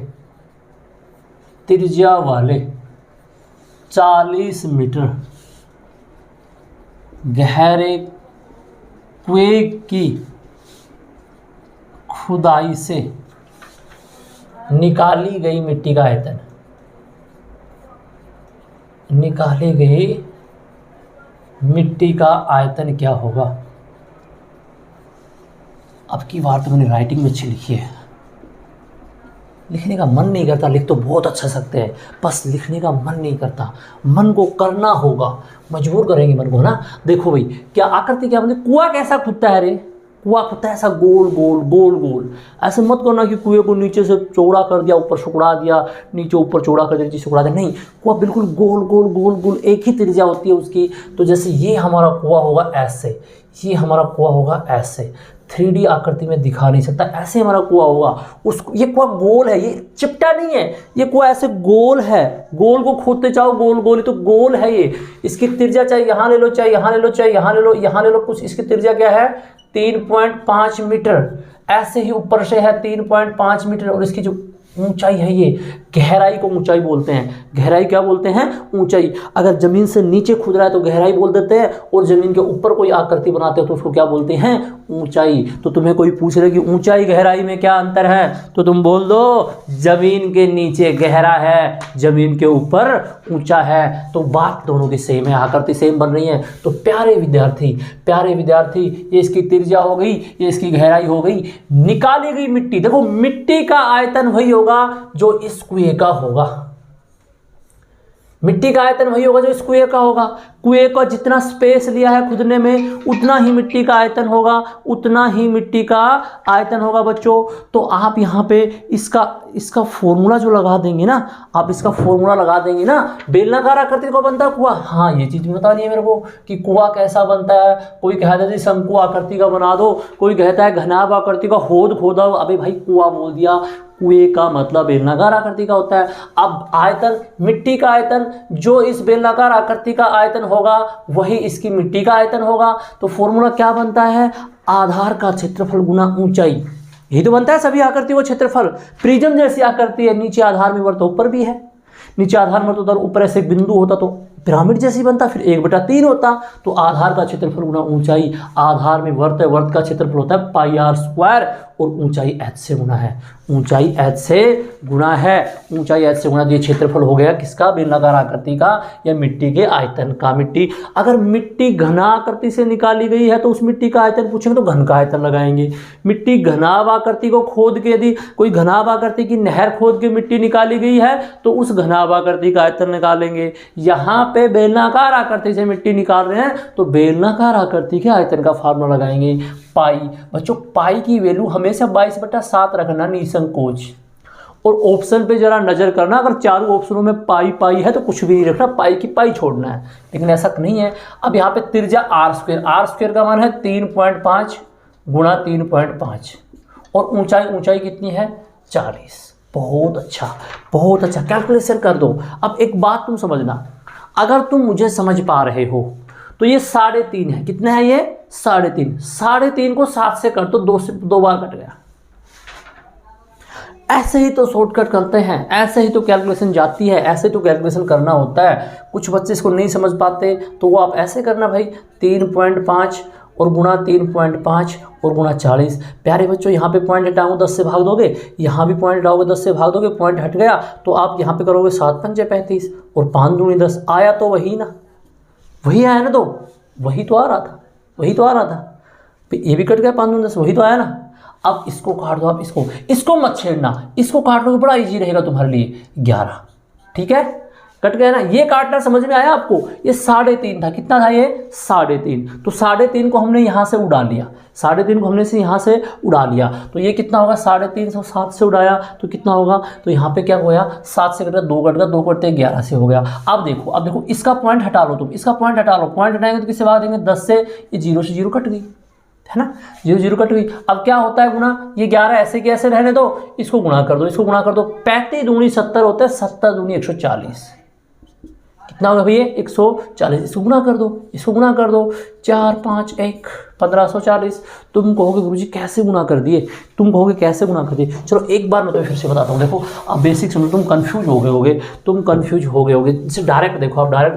40 मीटर गहरे कुएं की खुदाई से निकाली गई मिट्टी का आयतन, निकाली गई मिट्टी का आयतन क्या होगा। अब की बार तो मैंने राइटिंग में अच्छी लिखी है, लिखने का मन नहीं करता, लिख तो बहुत अच्छा सकते हैं, बस लिखने का मन नहीं करता। मन को करना होगा, मजबूर करेंगे मन को ना। देखो भाई, क्या आकृति क्या मतलब, कुआं कैसा खुदता है रे? कुआं खुदता है ऐसा गोल गोल। ऐसे मत करना कि कुएं को नीचे से चौड़ा कर दिया, ऊपर सिकुड़ा दिया, नीचे ऊपर चौड़ा कर दिया, नीचे सिकुड़ा दिया, नहीं। कुआं बिल्कुल गोल, एक ही त्रिज्या होती है उसकी। तो जैसे ये हमारा कुआं होगा ऐसे, ये हमारा कुआं होगा ऐसे, 3D आकृति में दिखा नहीं सकता। ऐसे हमारा कुआं होगा, उसको, ये कुआं गोल है, ये चिपटा नहीं है, ये कुआं ऐसे गोल है, गोल को खोदते जाओ, गोल गोल ही तो गोल है ये। इसकी त्रिज्या चाहे यहाँ ले लो, चाहे यहाँ ले लो, चाहे यहाँ ले लो, यहाँ ले लो, कुछ इसकी त्रिज्या क्या है 3.5 मीटर, ऐसे ही ऊपर से है 3.5 मीटर। और इसकी जो ऊंचाई है, ये गहराई को ऊंचाई बोलते हैं। गहराई क्या बोलते हैं? ऊंचाई। अगर जमीन से नीचे खुद रहा है तो गहराई बोल देते हैं, और जमीन के ऊपर कोई आकृति बनाते हो तो उसको क्या बोलते हैं? ऊंचाई। तो तुम्हें कोई पूछ रहे कि ऊंचाई गहराई में क्या अंतर है, तो तुम बोल दो जमीन के नीचे गहरा है, जमीन के ऊपर ऊंचा है। तो बात दोनों की सेम है, आकृति सेम बन रही है। तो प्यारे विद्यार्थी, ये इसकी त्रिज्या हो गई, ये इसकी गहराई हो गई, निकाली गई मिट्टी। देखो मिट्टी का आयतन वही होगा जो इस कुएं का होगा, मिट्टी का आयतन वही होगा जो इस कुएं का होगा। कुएं का जितना स्पेस लिया है खुदने में, उतना ही मिट्टी का आयतन होगा, उतना ही मिट्टी का आयतन होगा बच्चों। तो आप यहाँ पे इसका फॉर्मूला जो लगा देंगे ना, आप इसका फॉर्मूला लगा देंगे ना, बेलनाकार आकृति को बनता है कुआं। हाँ, ये चीज़ बता रही है मेरे को कि कुआं कैसा बनता है। कोई कहता है शंकु आकृति का बना दो, कोई कहता है घनाभ आकृति का होद खोदा। अबे भाई कुआं बोल दिया, कुएं का मतलब बेलनाकार आकृति का होता है। अब आयतन, मिट्टी का आयतन जो इस बेलनाकार आकृति का आयतन होगा वही इसकी मिट्टी का आयतन होगा। तो फॉर्मूला क्या बनता है? आधार का क्षेत्रफल गुना ऊंचाई। यही तो बनता है सभी आकृतियों का क्षेत्रफल। प्रिज्म जैसी आकृति है, नीचे आधार में वर्त ऊपर भी है, नीचे आधार में तो ऊपर ऐसे बिंदु होता तो पिरामिड जैसी बनता, फिर 1/3 होता। तो आधार का क्षेत्रफल गुना ऊंचाई, आधार में वर्त है, वर्त का क्षेत्रफल होता है πr², और ऊंचाई h से गुना है, ऊंचाई h से गुना है, ऊंचाई h से गुना। ये क्षेत्रफल हो गया किसका? बेलनाकार आकृति का या मिट्टी के आयतन का। मिट्टी, अगर मिट्टी घना आकृति से निकाली गई है तो उस मिट्टी का आयतन पूछेंगे तो घन का आयतन लगाएंगे। मिट्टी घनाभ आकृति को खोद के, यदि कोई घनाभ आकृति की नहर खोद के मिट्टी निकाली गई है तो उस घनाभ आकृति का आयतन निकालेंगे। यहाँ पे बेलनाकार आकृति से मिट्टी निकाल रहे हैं तो बेलनाकार आकृति के आयतन का फार्मूला लगाएंगे, पाई। बच्चों पाई की वैल्यू हमेशा 22/7 रखना निसंकोच। और ऑप्शन पे जरा नजर करना, अगर चारों ऑप्शनों में पाई है तो कुछ भी नहीं रखना, पाई की पाई छोड़ना है, लेकिन ऐसा नहीं है। अब यहाँ पे त्रिज्या r² का मान है 3.5 गुणा 3.5, और ऊंचाई कितनी है? 40। बहुत अच्छा, कैलकुलेशन कर दो। अब एक बात तुम समझना, अगर तुम मुझे समझ पा रहे हो तो ये 3.5 है। कितना है ये? 3.5। 3.5 को 7 से कर तो 2 बार कट गया। ऐसे ही तो शॉर्टकट करते हैं, ऐसे ही तो कैलकुलेशन जाती है, ऐसे तो कैलकुलेशन करना होता है। कुछ बच्चे इसको नहीं समझ पाते तो वो आप ऐसे करना भाई, 3.5 और गुणा 3.5 और गुणा 40। प्यारे बच्चों यहाँ पे पॉइंट हटाओगे 10 से भाग दोगे, यहाँ भी पॉइंट हटाओगे 10 से भाग दोगे, पॉइंट हट गया तो आप यहाँ पे करोगे 7 पंचे 35 और 5 दूनी 10। आया तो वही ना, वही आया ना, तो वही तो आ रहा था, ये भी कट गया 5 दूनी 10, वही तो आया ना। अब इसको काट दो, आप इसको मत छेड़ना, इसको काट लो, बड़ा इजी रहेगा तुम्हारे लिए। 11, ठीक है, कट गया ना। ये काटना समझ में आया आपको? ये 3.5 था। कितना था ये? 3.5। तो 3.5 को हमने यहाँ से उड़ा लिया, 3.5 को हमने से यहाँ से उड़ा लिया, तो ये कितना होगा? 3.5 7 से उड़ाया तो कितना होगा? तो यहाँ पे क्या होया? 7 से कटा 2 कट गया, 2 कटते 11 से हो गया। अब देखो इसका पॉइंट हटा लो तुम, इसका पॉइंट हटा लो। पॉइंट हटाएंगे तो किससे भाग देंगे? 10 से। ये 0 से 0 कट गई, है ना, 0 कट गई। अब क्या होता है गुना? ये 11 ऐसे के ऐसे रहने दो, इसको गुणा कर दो, 35 दूनी 70 होता है, 70 दूनी 140। कितना होगा भैया? 140। इसको गुणा कर दो, 4 5 1 1540। तुम कहोगे गुरुजी कैसे गुणा कर दिए? चलो एक बार मैं तो फिर से बताता हूँ। देखो अब बेसिक समझो, तुम कंफ्यूज हो गए होगे। जैसे डायरेक्ट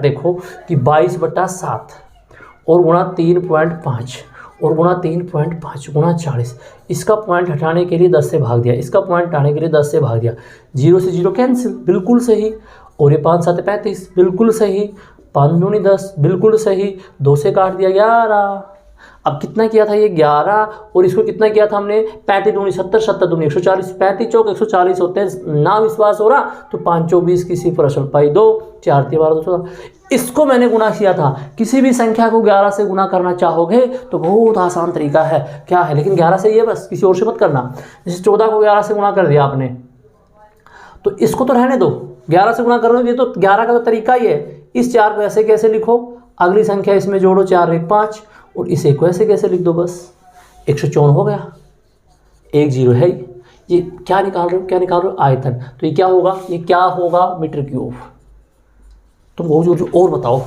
देखो कि 22/7 और गुणा 3.5 और गुणा 3.5 गुणा 40। इसका पॉइंट हटाने के लिए 10 से भाग दिया, 0 से 0 कैंसिल, बिल्कुल सही। और ये 5 7 35, बिल्कुल सही। 5 दूनी 10, बिल्कुल सही। 2 से काट दिया 11। अब कितना किया था ये? 11। और इसको कितना किया था हमने? 35 दूनी 70, 70 दूनी 140, 35 चौक 140 होते हैं। ना विश्वास हो रहा तो 5 चौक 20, किसी पर असल पाई 2, 4 3 12 14। इसको मैंने गुना किया था। किसी भी संख्या को 11 से गुना करना चाहोगे तो बहुत आसान तरीका है। क्या है? लेकिन 11 से ही है बस, किसी और से मत करना। जैसे 14 को 11 से गुना कर दिया आपने, तो इसको तो रहने दो, 11 से गुना कर रहे हो, ये तो 11 का तो तरीका ही है। इस 4 को ऐसे कैसे लिखो, अगली संख्या इसमें जोड़ो, 4 1 5, और इस 1 को ऐसे कैसे लिख दो, बस 154 हो गया, 1 0 है। ये क्या निकाल रहे हो, क्या निकाल रहे हो, आयतन। तो ये क्या होगा, ये क्या होगा, मीटर क्यूब। तुम जो और बताओ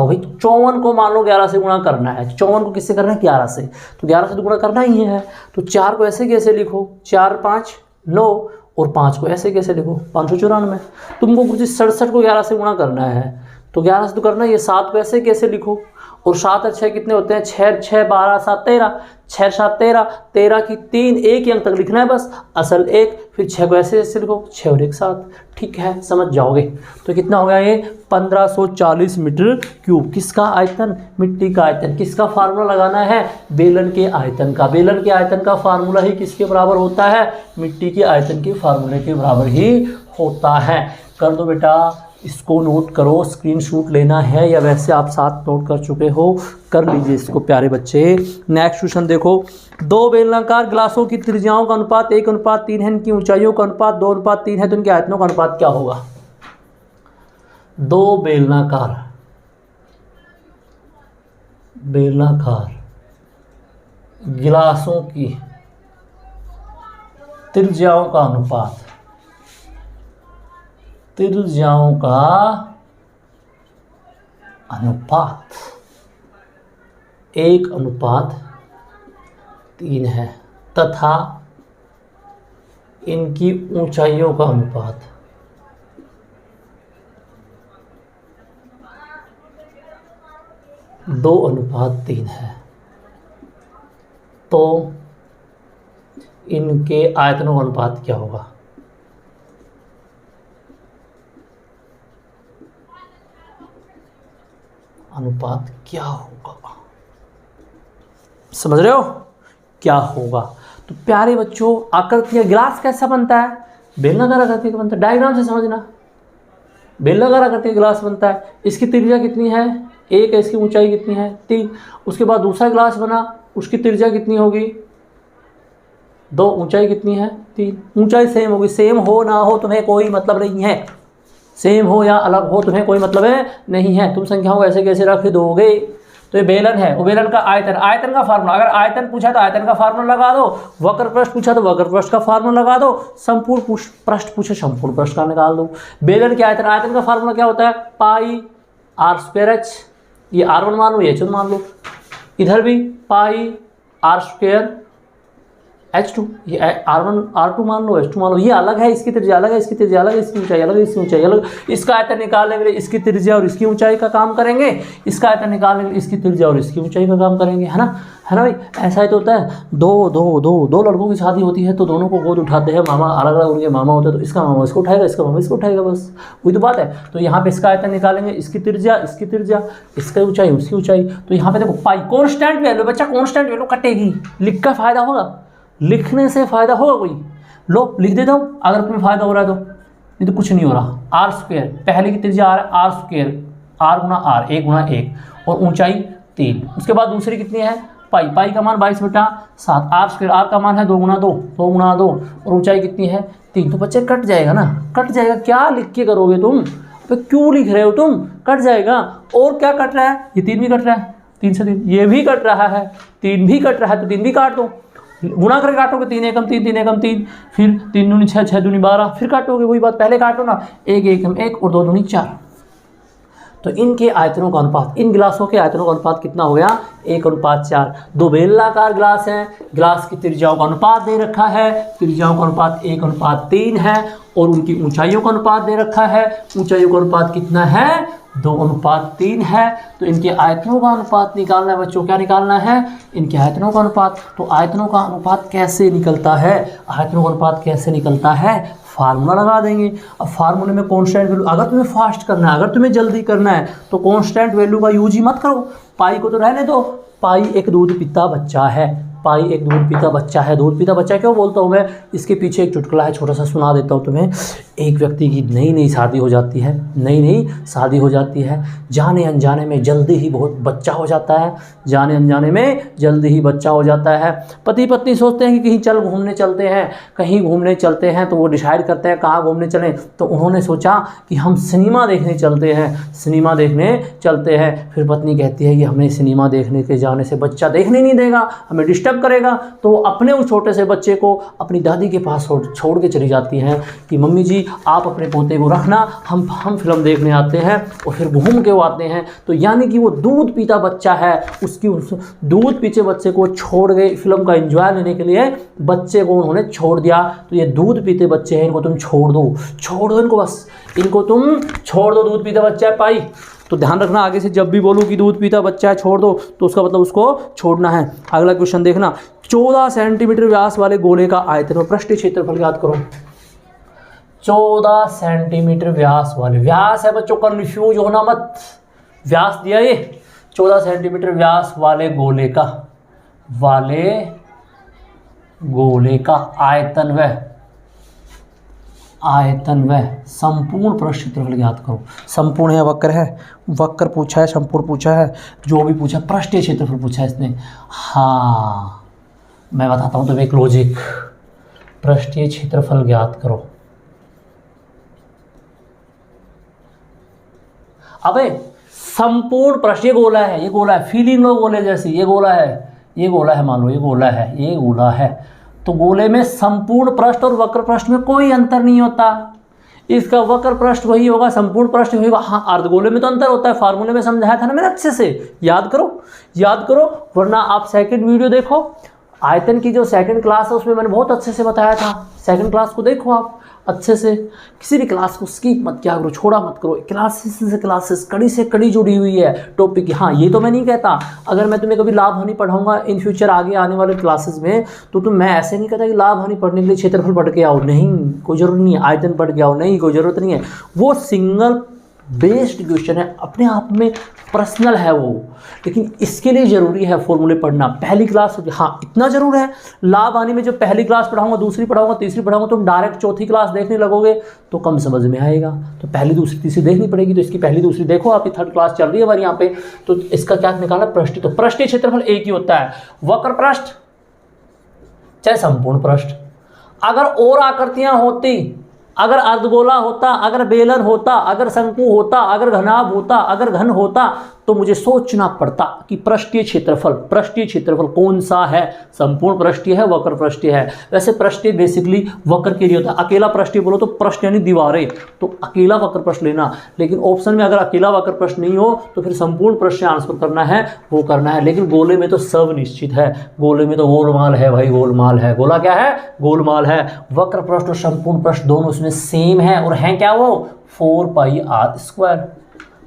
भाई। 54 को मान लो 11 से गुणा करना है, 54 को किससे करना है, 11 से, तो 11 से तो गुणा करना ही है। तो 4 को ऐसे कैसे लिखो, 4 5 9, और 5 को ऐसे कैसे लिखो, 594। तुमको कुछ 67 को 11 से गुणा करना है, तो 11 से तो करना है। ये 7 को ऐसे कैसे लिखो, और 7 और 6 कितने होते हैं, 6 6 12 7 13, 6 7 13, 13 की 3, एक ही अंक तक लिखना है बस, असल 1, फिर 6 को ऐसे ऐसे लिखो, 6 और 1 7। ठीक है, समझ जाओगे। तो कितना हो गया ये, 1540 मीटर क्यूब। किसका आयतन, मिट्टी का आयतन। किसका फार्मूला लगाना है, बेलन के आयतन का। बेलन के आयतन का फार्मूला ही किसके बराबर होता है, मिट्टी के आयतन के फार्मूले के बराबर ही होता है। कर दो बेटा, इसको नोट करो, स्क्रीनशॉट लेना है या वैसे आप साथ नोट कर चुके हो, कर लीजिए इसको प्यारे बच्चे। नेक्स्ट क्वेश्चन देखो, 2 बेलनाकार गिलासों की त्रिज्याओं का अनुपात 1:3 है, इनकी ऊंचाइयों का अनुपात 2:3 है, तो इनके आयतनों का अनुपात क्या होगा। 2 बेलनाकार गिलासों की त्रिज्याओं का अनुपात, 1:3 है, तथा इनकी ऊंचाइयों का अनुपात 2:3 है, तो इनके आयतनों का अनुपात क्या होगा। अनुपात क्या होगा, समझ रहे हो क्या होगा। तो प्यारे बच्चों, आकृति गिलास कैसा बनता है, बेलनाकार आकृति का बनता है। डायग्राम से समझना, बेलनाकार आकृति का गिलास बनता है। इसकी त्रिज्या कितनी है, 1 है, इसकी ऊंचाई कितनी है, 3। उसके बाद दूसरा गिलास बना, उसकी त्रिज्या कितनी होगी, 2, ऊंचाई कितनी है, 3। ऊंचाई सेम होगी, सेम हो ना हो तुम्हें कोई मतलब नहीं है, सेम हो या अलग हो तुम्हें कोई मतलब है नहीं है, तुम संख्याओं को ऐसे कैसे रख दोगे। तो ये बेलन है, वो बेलन का आयतन, आयतन का फार्मूला, अगर आयतन पूछा तो आयतन का फार्मूला लगा दो, वक्र पृष्ठ पूछा तो वक्र पृष्ठ का फार्मूला लगा दो, संपूर्ण पृष्ठ पूछे संपूर्ण पृष्ठ का निकाल दो। बेलन के आयतन, आयतन का फार्मूला क्या होता है, पाई r²h, ये r1 मान लो, ये h1 मान लो, इधर भी पाई r² h2, ये r1 r2 मान लो, h2 मान लो। ये अलग है, इसकी त्रिज्या अलग है, इसकी त्रिज्या अलग है, इसकी ऊंचाई अलग है, इसकी ऊंचाई अलग। इसका आयतन निकालने के लिए इसकी त्रिज्या और इसकी ऊंचाई का काम करेंगे, इसका आयतन निकालने के लिए इसकी त्रिज्या और इसकी ऊंचाई का काम करेंगे, है ना भाई। ऐसा ही तो होता है, दो लड़कों की शादी होती है तो दोनों को गोद उठाते हैं मामा, अलग अलग उनके मामा होते हैं, तो इसका मामा इसको उठाएगा, इसका मामा इसको उठाएगा, बस वही तो बात है। तो यहाँ पे इसका आयतन निकालेंगे, इसकी त्रिज्या, इसकी ऊंचाई, उसकी ऊंचाई। तो यहाँ पे देखो पाई कॉन्स्टेंट वैल्यू, बच्चा कॉन्स्टेंट वैल्यू कटेगी, लिख का फायदा होगा, लिखने से फायदा होगा कोई, लो लिख देता हूँ अगर तुम्हें फायदा हो रहा है तो, नहीं तो कुछ नहीं हो रहा। r², पहले की त्रिज्या r², r गुणा r, 1 गुणा 1, और ऊंचाई 3। उसके बाद दूसरी कितनी है, पाई का मान 22/7, r², r का मान है 2 गुणा 2, और ऊंचाई कितनी है 3। तो बच्चे कट जाएगा ना, कट जाएगा। क्या लिख के करोगे तुम, तो क्यों लिख रहे हो तुम, कट जाएगा। और क्या कट रहा है, ये 3 भी कट रहा है, 3 से 3, ये भी कट रहा है, 3 भी कट रहा है, तो 3 भी काट दो, गुणा करके काटोगे, 3 एकम 3, 3 एकम 3, फिर 3 दूनी 6, 6 दूनी 12, फिर काटोगे, वही बात पहले काटो ना, 1 एकम 1 और 2 दूनी 4। तो इनके आयतनों का अनुपात, इन गिलासों के आयतनों का अनुपात कितना हो गया, 1:4। 2 बेलनाकार गिलास हैं, गिलास की त्रिज्याओं का अनुपात दे रखा है, त्रिज्याओं का अनुपात 1:3 है, और उनकी ऊंचाइयों का अनुपात दे रखा है, ऊंचाइयों का अनुपात कितना है, 2:3 है। तो इनके आयतनों का अनुपात निकालना है बच्चों, क्या निकालना है, इनके आयतनों का अनुपात। तो आयतनों का अनुपात कैसे निकलता है, आयतनों का अनुपात कैसे निकलता है, फार्मूला लगा देंगे। अब फार्मूले में कांस्टेंट वैल्यू, अगर तुम्हें फास्ट करना है, अगर तुम्हें जल्दी करना है तो कांस्टेंट वैल्यू का यूज ही मत करो, पाई को तो रहने दो। पाई एक दूध पीता बच्चा है, पाई एक दूध पीता बच्चा है। दूध पीता बच्चा क्यों बोलता हूँ मैं, इसके पीछे एक चुटकुला है, छोटा सा सुना देता हूँ तुम्हें। एक व्यक्ति की नई शादी हो जाती है, नई शादी हो जाती है, जाने अनजाने में जल्दी ही बहुत बच्चा हो जाता है, जाने अनजाने में जल्दी ही बच्चा हो जाता है। पति पत्नी सोचते हैं कि कहीं चल घूमने चलते हैं, कहीं घूमने चलते हैं, तो वो डिसाइड करते हैं कहाँ घूमने चलें। तो उन्होंने सोचा कि हम सिनेमा देखने चलते हैं, सिनेमा देखने चलते हैं। फिर पत्नी कहती है कि हमें सिनेमा देखने के जाने से बच्चा देखने नहीं देगा, हमें डिस्टर्ब डिस्टर्ब करेगा तो वो अपने उस छोटे से बच्चे को अपनी दादी के पास छोड़ के चली जाती हैं कि मम्मी जी आप अपने पोते को रखना, हम फिल्म देखने आते हैं। और फिर घूम के वो आते हैं। तो यानी कि वो दूध पीता बच्चा है, उसकी उस दूध पीते बच्चे को छोड़ गए फिल्म का एंजॉय लेने के लिए, बच्चे को उन्होंने छोड़ दिया। तो ये दूध पीते बच्चे हैं, इनको तुम छोड़ दो इनको, बस इनको तुम छोड़ दो, दूध पीता बच्चा है पाई। तो ध्यान रखना, आगे से जब भी बोलूँ कि दूध पीता बच्चा है छोड़ दो तो उसका मतलब उसको छोड़ना है। अगला क्वेश्चन देखना, 14 सेंटीमीटर व्यास वाले गोले का आयतन और पृष्ठीय क्षेत्रफल याद करो। 14 सेंटीमीटर व्यास वाले, व्यास है बच्चों, कंफ्यूज होना मत, व्यास दिया ये 14 सेंटीमीटर व्यास वाले गोले का आयतन व संपूर्ण पृष्ठ क्षेत्रफल याद करो। संपूर्ण है, वक्र पूछा है, संपूर्ण पूछा है, जो भी पूछा, पृष्ठीय क्षेत्रफल पूछा है इसने। हाँ मैं बताता हूँ तुम्हें एक लॉजिक, पृष्ठीय क्षेत्रफल याद करो। अबे संपूर्ण पृष्ठ, ये गोला है, फीलिंग लो गोले जैसी, ये गोला है, मान लो ये गोला है। तो गोले में संपूर्ण पृष्ठ और वक्र पृष्ठ में कोई अंतर नहीं होता। इसका वक्र पृष्ठ वही होगा, संपूर्ण पृष्ठ वही होगा। हाँ अर्धगोले में तो अंतर होता है, फार्मूले में समझाया था ना मैंने अच्छे से, याद करो, वरना आप सेकंड वीडियो देखो, आयतन की जो सेकंड क्लास है उसमें मैंने बहुत अच्छे से बताया था। सेकंड क्लास को देखो आप अच्छे से, किसी भी क्लास को स्किप मत किया करो, छोड़ा मत करो। क्लासेस कड़ी से कड़ी जुड़ी हुई है टॉपिक की। हाँ ये तो मैं नहीं कहता, अगर मैं तुम्हें कभी लाभ हानि पढ़ाऊंगा इन फ्यूचर आगे आने वाले क्लासेस में, तो मैं ऐसे नहीं कहता कि लाभ हानि पढ़ने के लिए क्षेत्रफल पढ़ के आओ, नहीं कोई ज़रूरत नहीं है। आयतन पढ़ के आओ, नहीं कोई ज़रूरत नहीं है। वो सिंगल बेस्ड क्वेश्चन है, अपने आप में पर्सनल है वो, लेकिन इसके लिए ज़रूरी है फॉर्मूले पढ़ना। पहली क्लास, हाँ इतना ज़रूर है, लाभ आने में जब पहली क्लास पढ़ाऊंगा, दूसरी पढ़ाऊंगा, तीसरी पढ़ाऊंगा, तुम डायरेक्ट चौथी क्लास देखने लगोगे तो कम समझ में आएगा। तो पहली दूसरी तीसरी देखनी पड़ेगी। तो इसकी पहली दूसरी देखो, आपकी थर्ड क्लास चल रही है हमारे यहाँ पे। तो इसका क्या निकाला, पृष्ठ। तो पृष्ठीय क्षेत्रफल एक ही होता है, वक्र पृष्ठ चाहे संपूर्ण पृष्ठ। अगर और आकृतियाँ होती, अगर अर्धगोला होता, अगर बेलन होता, अगर शंकु होता, अगर घनाभ होता, अगर घन होता, तो मुझे सोचना पड़ता कि पृष्ठीय क्षेत्रफल कौन सा है, संपूर्ण पृष्ठीय है, वक्र पृष्ठीय है। वैसे पृष्ठीय बेसिकली वक्र के लिए होता है। अकेला पृष्ठीय बोलो तो पृष्ठ यानी दीवारें, तो अकेला वक्र पृष्ठ लेना। लेकिन ऑप्शन में अगर अकेला वक्र पृष्ठ नहीं हो तो फिर संपूर्ण पृष्ठ आंसर करना है, वो करना है। लेकिन गोले में तो सब निश्चित है, गोले में तो गोलमाल है भाई, गोलमाल है। गोला क्या है, गोलमाल है। वक्र पृष्ठ और संपूर्ण पृष्ठ दोनों उसमें सेम है, और हैं क्या वो, 4πr²।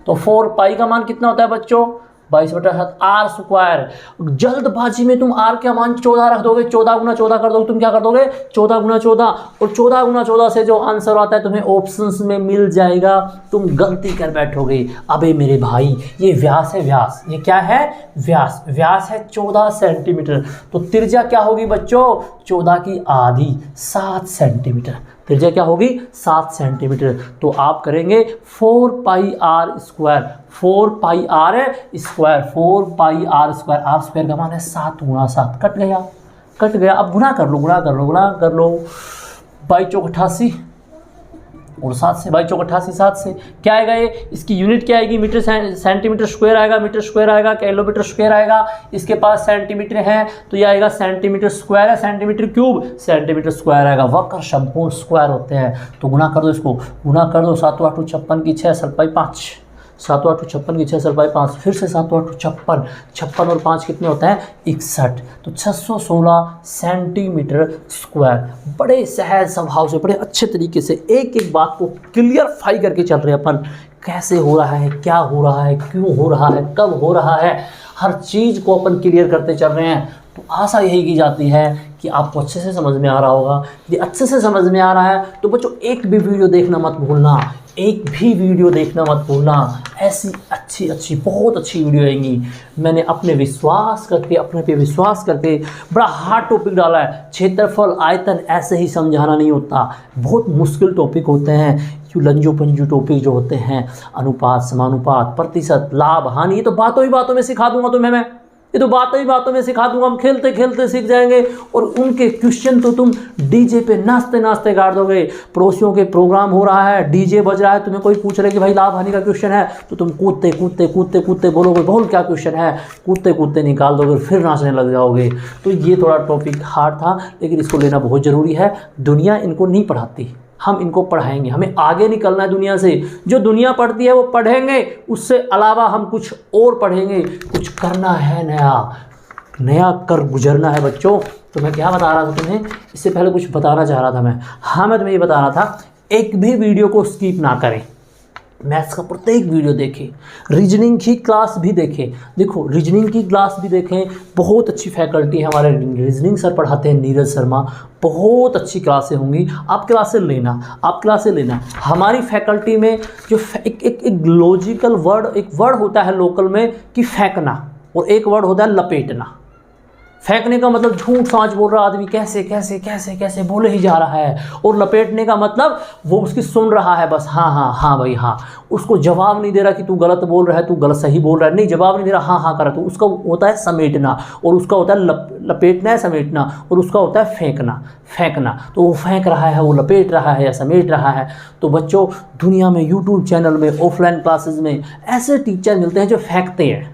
तो 4π का मान कितना होता है बच्चों, 22/7 r²। जल्दबाजी में तुम r का मान 14 रख दोगे, 14 गुना 14 कर दोगे, तुम क्या कर दोगे 14 गुना 14, और 14 गुना 14 से जो आंसर आता है तुम्हें ऑप्शंस में मिल जाएगा, तुम गलती कर बैठोगे। अबे मेरे भाई ये व्यास है, व्यास ये क्या है, व्यास है 14 सेंटीमीटर। तो त्रिज्या क्या होगी बच्चों, 14 की आधी 7 सेंटीमीटर। त्रिज्या क्या होगी, 7 सेंटीमीटर। तो आप करेंगे 4πr², 4πr², 4πr², r² का मान है 7 गुणा 7, कट गया। अब गुणा कर लो, 22 चौक 88 और 7 से, 22 चौक 88, 7 से क्या आएगा, ये इसकी यूनिट क्या आएगी, मीटर सेंटीमीटर स्क्वायर आएगा, मीटर स्क्वायर आएगा, किलोमीटर स्क्वायर आएगा। इसके पास सेंटीमीटर है तो ये आएगा सेंटीमीटर स्क्वायर है, सेंटीमीटर क्यूब सेंटीमीटर स्क्वायर आएगा। वक्र संपूर्ण स्क्वायर होते हैं। तो गुणा कर दो, इसको गुणा कर दो, 7 8 56 की 6 सरपाई 5, 7 8 56 की 6 सरपाई 5, फिर से 7 8 56, 56 और 5 कितने होता है 61। तो 616 सेंटीमीटर स्क्वायर। बड़े सहज स्वभाव से, बड़े अच्छे तरीके से एक एक बात को क्लियरफाई करके चल रहे हैं अपन, कैसे हो रहा है, क्या हो रहा है, क्यों हो रहा है, कब हो रहा है, हर चीज़ को अपन क्लियर करते चल रहे हैं। तो आशा यही की जाती है कि आपको अच्छे से समझ में आ रहा होगा। यदि अच्छे से समझ में आ रहा है तो बच्चों एक भी वीडियो देखना मत भूलना, ऐसी अच्छी बहुत अच्छी वीडियो आएंगी। मैंने अपने पे विश्वास करके बड़ा हार्ड टॉपिक डाला है। क्षेत्रफल आयतन ऐसे ही समझाना नहीं होता, बहुत मुश्किल टॉपिक होते हैं। लंजो पंजू टॉपिक जो होते हैं, अनुपात, समानुपात, प्रतिशत, लाभ, हानि, ये तो बातों ही बातों में सिखा दूंगा तुम्हें मैं। ये तो बातों ही बातों में सिखा दूंगा, हम खेलते खेलते सीख जाएंगे। और उनके क्वेश्चन तो तुम डीजे पे नाचते नाचते गाड़ दोगे। पड़ोसियों के प्रोग्राम हो रहा है, डीजे बज रहा है, तुम्हें कोई पूछ रहे कि भाई लाभ हानि का क्वेश्चन है, तो तुम कूदते कूदते कूदते कूदते बोलोगे बोल क्या क्वेश्चन है, कूदते कूदते निकाल दोगे, फिर नाचने लग जाओगे। तो ये थोड़ा टॉपिक हार्ड था, लेकिन इसको लेना बहुत ज़रूरी है। दुनिया इनको नहीं पढ़ाती, हम इनको पढ़ाएंगे। हमें आगे निकलना है दुनिया से। जो दुनिया पढ़ती है वो पढ़ेंगे, उससे अलावा हम कुछ और पढ़ेंगे। कुछ करना है, नया कर गुजरना है बच्चों। तो मैं क्या बता रहा था तुम्हें, इससे पहले कुछ बताना चाह रहा था मैं। हाँ, मैं तुम्हें ये बता रहा था, एक भी वीडियो को स्किप ना करें। मैथ्स का प्रत्येक वीडियो देखें, रीजनिंग की क्लास भी देखें। देखो, रीजनिंग की क्लास भी देखें, बहुत अच्छी फैकल्टी है हमारे रीजनिंग सर पढ़ाते हैं, नीरज शर्मा। बहुत अच्छी क्लासें होंगी, आप क्लासें लेना। हमारी फैकल्टी में जो एक लॉजिकल वर्ड, एक वर्ड होता है लोकल में कि फेंकना, और एक वर्ड होता है लपेटना। फेंकने का मतलब झूठ सांच बोल रहा आदमी, कैसे कैसे कैसे कैसे बोले ही जा रहा है। और लपेटने का मतलब वो उसकी सुन रहा है बस, हाँ हाँ हाँ भाई हाँ, उसको जवाब नहीं दे रहा कि तू गलत बोल रहा है, तू गलत सही बोल रहा है, नहीं जवाब नहीं दे रहा, हाँ हाँ कर रहा। तो उसका होता है समेटना, और उसका होता है लपेटना है, समेटना, और उसका होता है फेंकना। तो वो फेंक रहा है, वो लपेट रहा है या समेट रहा है। तो बच्चों, दुनिया में यूट्यूब चैनल में, ऑफलाइन क्लासेज में ऐसे टीचर मिलते हैं जो फेंकते हैं,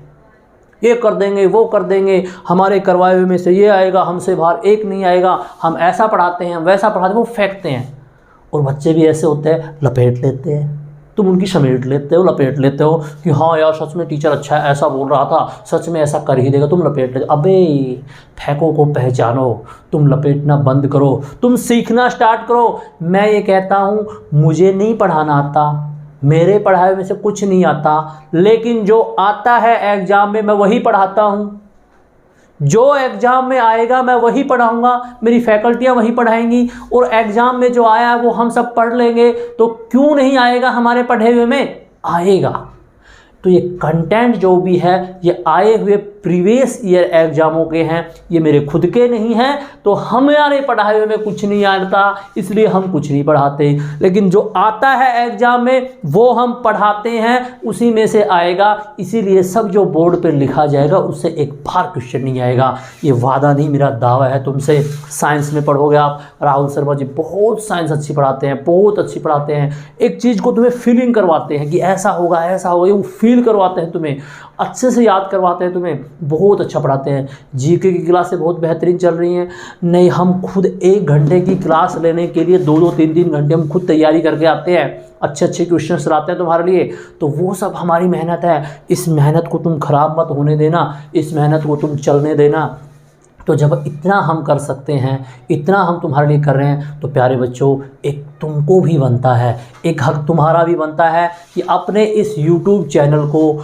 ये कर देंगे, वो कर देंगे, हमारे करवाए हुए में से ये आएगा, हमसे बाहर एक नहीं आएगा, हम ऐसा पढ़ाते हैं, वैसा पढ़ाते हैं, वो फेंकते हैं। और बच्चे भी ऐसे होते हैं, लपेट लेते हैं। तुम उनकी समेट लेते हो, लपेट लेते हो कि हाँ यार सच में टीचर अच्छा है, ऐसा बोल रहा था, सच में ऐसा कर ही देगा, तुम लपेट लेते। अबे फेंको को पहचानो, तुम लपेटना बंद करो, तुम सीखना स्टार्ट करो। मैं ये कहता हूँ, मुझे नहीं पढ़ाना आता, मेरे पढ़ाए में से कुछ नहीं आता, लेकिन जो आता है एग्ज़ाम में मैं वही पढ़ाता हूँ। जो एग्ज़ाम में आएगा मैं वही पढ़ाऊँगा, मेरी फैकल्टियाँ वही पढ़ाएंगी। और एग्ज़ाम में जो आया है वो हम सब पढ़ लेंगे, तो क्यों नहीं आएगा हमारे पढ़े हुए में? आएगा। तो ये कंटेंट जो भी है ये आए हुए प्रीवियस ईयर एग्जामों के हैं, ये मेरे खुद के नहीं हैं। तो हमारे पढ़ाए हुए में कुछ नहीं आता, इसलिए हम कुछ नहीं पढ़ाते। लेकिन जो आता है एग्जाम में वो हम पढ़ाते हैं, उसी में से आएगा। इसीलिए सब जो बोर्ड पे लिखा जाएगा उससे एक बार क्वेश्चन नहीं आएगा। ये वादा नहीं, मेरा दावा है तुमसे। साइंस में पढ़ोगे आप, राहुल शर्मा जी बहुत साइंस अच्छी पढ़ाते हैं, बहुत अच्छी पढ़ाते हैं। एक चीज़ को तुम्हें फीलिंग करवाते हैं कि ऐसा होगा ऐसा होगा, वो फील करवाते हैं तुम्हें, अच्छे से याद करवाते हैं तुम्हें, बहुत अच्छा पढ़ाते हैं। जीके की क्लासें बहुत बेहतरीन चल रही हैं। नहीं, हम खुद 1 घंटे की क्लास लेने के लिए 2-2, 3-3 घंटे हम खुद तैयारी करके आते हैं, अच्छे अच्छे क्वेश्चंस लाते हैं तुम्हारे लिए। तो वो सब हमारी मेहनत है। इस मेहनत को तुम ख़राब मत होने देना, इस मेहनत को तुम चलने देना। तो जब इतना हम कर सकते हैं, इतना हम तुम्हारे लिए कर रहे हैं, तो प्यारे बच्चों एक तुमको भी बनता है, एक हक तुम्हारा भी बनता है कि अपने इस YouTube चैनल को,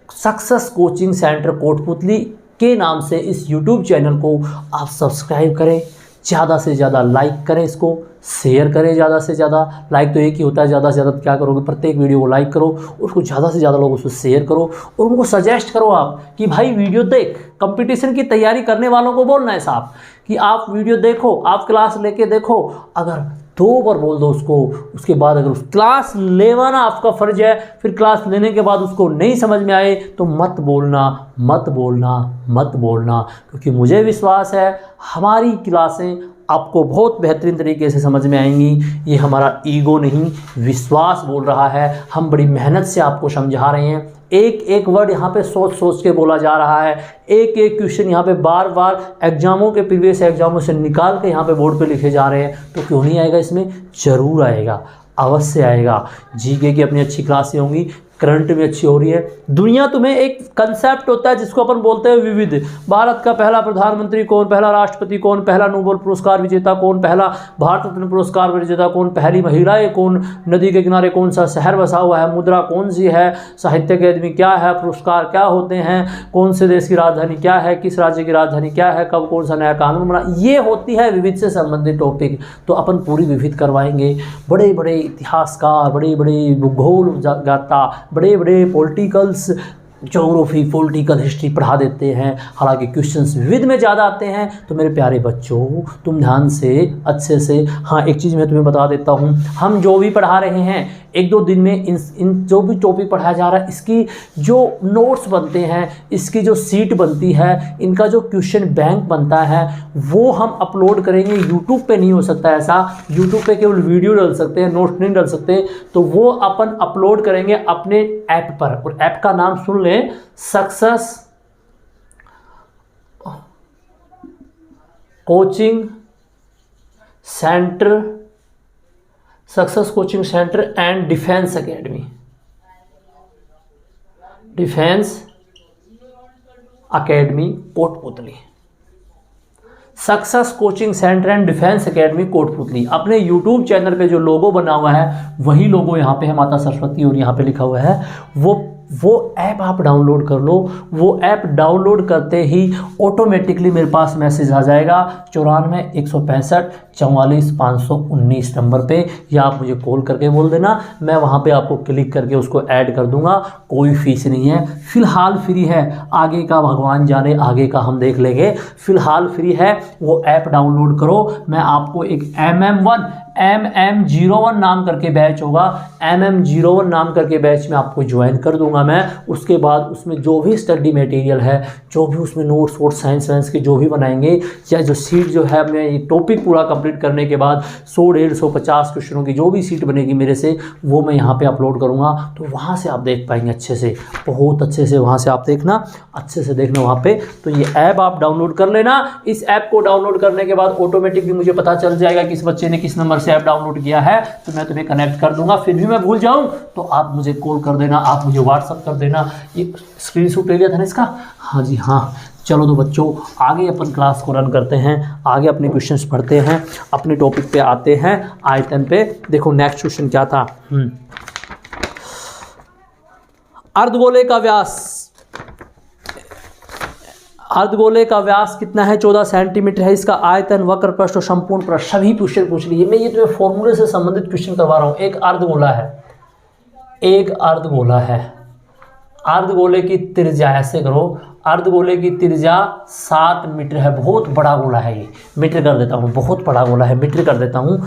सक्सेस कोचिंग सेंटर कोटपुतली के नाम से इस YouTube चैनल को आप सब्सक्राइब करें, ज़्यादा से ज़्यादा लाइक करें, इसको शेयर करें ज़्यादा से ज़्यादा। लाइक तो एक ही होता है, ज़्यादा से ज़्यादा क्या करोगे, प्रत्येक वीडियो को लाइक करो, उसको ज़्यादा से ज़्यादा लोगों से शेयर करो, और उनको सजेस्ट करो आप कि भाई वीडियो देख। कंपटीशन की तैयारी करने वालों को बोलना है साहब कि आप वीडियो देखो, आप क्लास लेके देखो। अगर 2 बार बोल दो उसको, उसके बाद अगर उस क्लास लेवाना आपका फ़र्ज है, फिर क्लास लेने के बाद उसको नहीं समझ में आए तो मत बोलना, मत बोलना, मत बोलना। क्योंकि मुझे विश्वास है हमारी क्लासें आपको बहुत बेहतरीन तरीके से समझ में आएंगी। ये हमारा ईगो नहीं, विश्वास बोल रहा है। हम बड़ी मेहनत से आपको समझा रहे हैं। एक एक वर्ड यहाँ पे सोच सोच के बोला जा रहा है। एक एक क्वेश्चन यहाँ पे बार बार एग्जामों के, प्रीवियस एग्जामों से निकाल के यहाँ पे बोर्ड पे लिखे जा रहे हैं। तो क्यों नहीं आएगा इसमें? ज़रूर आएगा, अवश्य आएगा। जीके की अपनी अच्छी क्लासें होंगी, करंट में अच्छी हो रही है। दुनिया तुम्हें एक कंसेप्ट होता है जिसको अपन बोलते हैं विविध। भारत का पहला प्रधानमंत्री कौन, पहला राष्ट्रपति कौन, पहला नोबेल पुरस्कार विजेता कौन, पहला भारत रत्न पुरस्कार विजेता कौन, पहली महिलाएं कौन, नदी के किनारे कौन सा शहर बसा हुआ है, मुद्रा कौन सी है, साहित्य अकादमी क्या है, पुरस्कार क्या होते हैं, कौन से देश की राजधानी क्या है, किस राज्य की राजधानी क्या है, कब कौन सा नया कानून बना। ये होती है विविध से संबंधित टॉपिक। तो अपन पूरी विविध करवाएंगे। बड़े बड़े इतिहासकार, बड़े बड़े भूगोल ज्ञाता, बड़े बड़े पॉलिटिकल्स, ज्योग्राफी, पॉलिटिकल हिस्ट्री पढ़ा देते हैं। हालांकि क्वेश्चंस विविध में ज़्यादा आते हैं। तो मेरे प्यारे बच्चों तुम ध्यान से अच्छे से, हाँ एक चीज़ मैं तुम्हें बता देता हूँ, हम जो भी पढ़ा रहे हैं एक दो दिन में इन जो भी टॉपिक पढ़ाया जा रहा है इसकी जो नोट्स बनते हैं, इसकी जो सीट बनती है, इनका जो क्वेश्चन बैंक बनता है वो हम अपलोड करेंगे। यूट्यूब पे नहीं हो सकता ऐसा, यूट्यूब पे केवल वीडियो डाल सकते हैं, नोट्स नहीं डाल सकते, तो वो अपन अपलोड करेंगे अपने ऐप पर। और ऐप का नाम सुन लें, success coaching centre, success coaching centre and defence academy, defence academy Kotputli, success coaching centre and defence academy Kotputli. अपने यूट्यूब चैनल पे जो लोगो बना हुआ है वही लोगो यहाँ पे है माता सरस्वती, और यहाँ पे लिखा हुआ है वो ऐप आप डाउनलोड कर लो। वो ऐप डाउनलोड करते ही ऑटोमेटिकली मेरे पास मैसेज आ जाएगा 94-165-44-519 नंबर पे, या आप मुझे कॉल करके बोल देना, मैं वहाँ पे आपको क्लिक करके उसको ऐड कर दूंगा। कोई फीस नहीं है, फ़िलहाल फ्री है, आगे का भगवान जाने, आगे का हम देख लेंगे। फ़िलहाल फ्री है, वो ऐप डाउनलोड करो। मैं आपको एक MM01 नाम करके बैच होगा, MM01 नाम करके बैच में आपको ज्वाइन कर दूंगा मैं। उसके बाद उसमें जो भी स्टडी मटेरियल है, जो भी उसमें नोट्स वोट्स साइंस के जो भी बनाएंगे, या जो सीट जो है मैं ये टॉपिक पूरा कंप्लीट करने के बाद 100, 150, 50 क्वेश्चनों की जो भी सीट बनेगी मेरे से, वो मैं यहाँ पे अपलोड करूँगा। तो वहाँ से आप देख पाएंगे अच्छे से, बहुत अच्छे से वहाँ से आप देखना, अच्छे से देखना वहाँ पे। तो ये ऐप आप डाउनलोड कर लेना। इस ऐप को डाउनलोड करने के बाद ऑटोमेटिकली मुझे पता चल जाएगा कि इस बच्चे ने किस नंबर से ऐप डाउनलोड किया है, तो मैं तुम्हें कनेक्ट कर दूंगा। फिर भी मैं भूल जाऊं तो आप मुझे कॉल कर देना, आप मुझे व्हाट्सअप कर देना। ये स्क्रीनशॉट ले लिया था ना इसका? हाँ जी हाँ। चलो तो बच्चों आगे अपन क्लास को रन करते हैं, आगे अपने क्वेश्चंस पढ़ते हैं, अपने टॉपिक पे आते हैं, आयतन पे। देखो नेक्स्ट क्वेश्चन क्या था। अर्धगोले का व्यास, अर्धगोले का व्यास कितना है? 14 सेंटीमीटर है। इसका आयतन, वक्र प्रस्थ और संपूर्ण प्रस्थ, सभी क्वेश्चन पूछ लीजिए। मैं ये तुम्हें फॉर्मूले से संबंधित क्वेश्चन करवा रहा हूँ। एक अर्धगोला है, एक अर्धगोला है, अर्धगोले की त्रिज्या, ऐसे करो, अर्धगोले की त्रिज्या 7 मीटर है। बहुत बड़ा गोला है ये, मीटर कर देता हूँ, बहुत बड़ा गोला है, मीटर कर देता हूँ,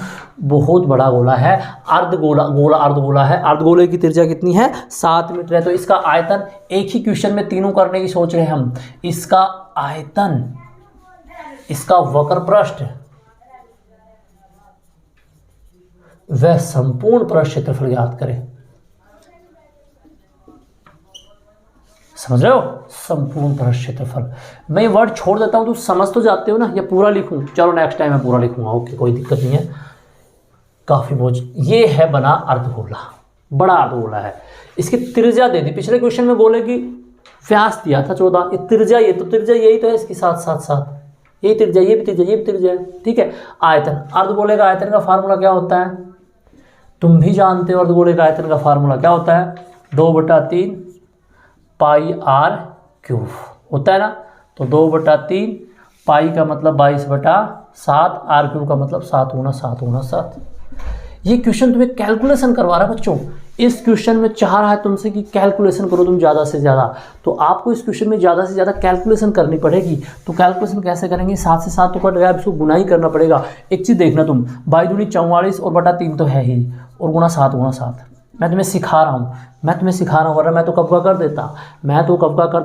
बहुत बड़ा गोला है। अर्धगोला है। अर्धगोले की त्रिज्या कितनी है? 7 मीटर है। तो इसका आयतन, एक ही क्वेश्चन में तीनों करने की सोच रहे हैं हम। इसका आयतन, इसका वक्र प्रस्थ वह संपूर्ण प्रस्थ क्षेत्रफल ज्ञात करें। समझ रहे हो? संपूर्ण प्रस्थ क्षेत्रफल। मैं ये वर्ड छोड़ देता हूं तो समझ तो जाते हो ना, या पूरा लिखूं? चलो नेक्स्ट टाइम मैं पूरा लिखूंगा, ओके, कोई दिक्कत नहीं है। काफी बोझ। ये है बना अर्धगोला, बड़ा अर्धगोला है। इसकी त्रिज्या दे दी, पिछले क्वेश्चन में गोले की व्यास दिया था 14, ये त्रिज्या, ये तो त्रिज्या यही तो है इसकी, 7 यही त्रिज्या, ये भी त्रिज्या, ये भी त्रिज्या है, ठीक है। आयतन, अर्धगोले का आयतन का फार्मूला क्या होता है? तुम भी जानते हो अर्धगोले का आयतन का फार्मूला क्या होता है? 2/3 पाई r क्यूब होता है ना। तो 2/3 पाई का मतलब 22/7, r क्यूब का मतलब 7 गुना 7 गुना 7। ये क्वेश्चन तुम्हें कैलकुलेशन करवा रहा है बच्चों। इस क्वेश्चन में चाह रहा है तुमसे कि कैलकुलेशन करो तुम ज़्यादा से ज़्यादा, तो आपको इस क्वेश्चन में ज़्यादा से ज़्यादा कैलकुलेशन करनी पड़ेगी। तो कैलकुलेशन कैसे करेंगे? 7 से 7 तो कट गया, इसको गुना ही करना पड़ेगा। एक चीज़ देखना तुम, 22 44 और बटा 3 तो है ही, और गुना 7 गुना 7। मैं तुम्हें सिखा रहा हूँ, वरना मैं तो कब का कर देता,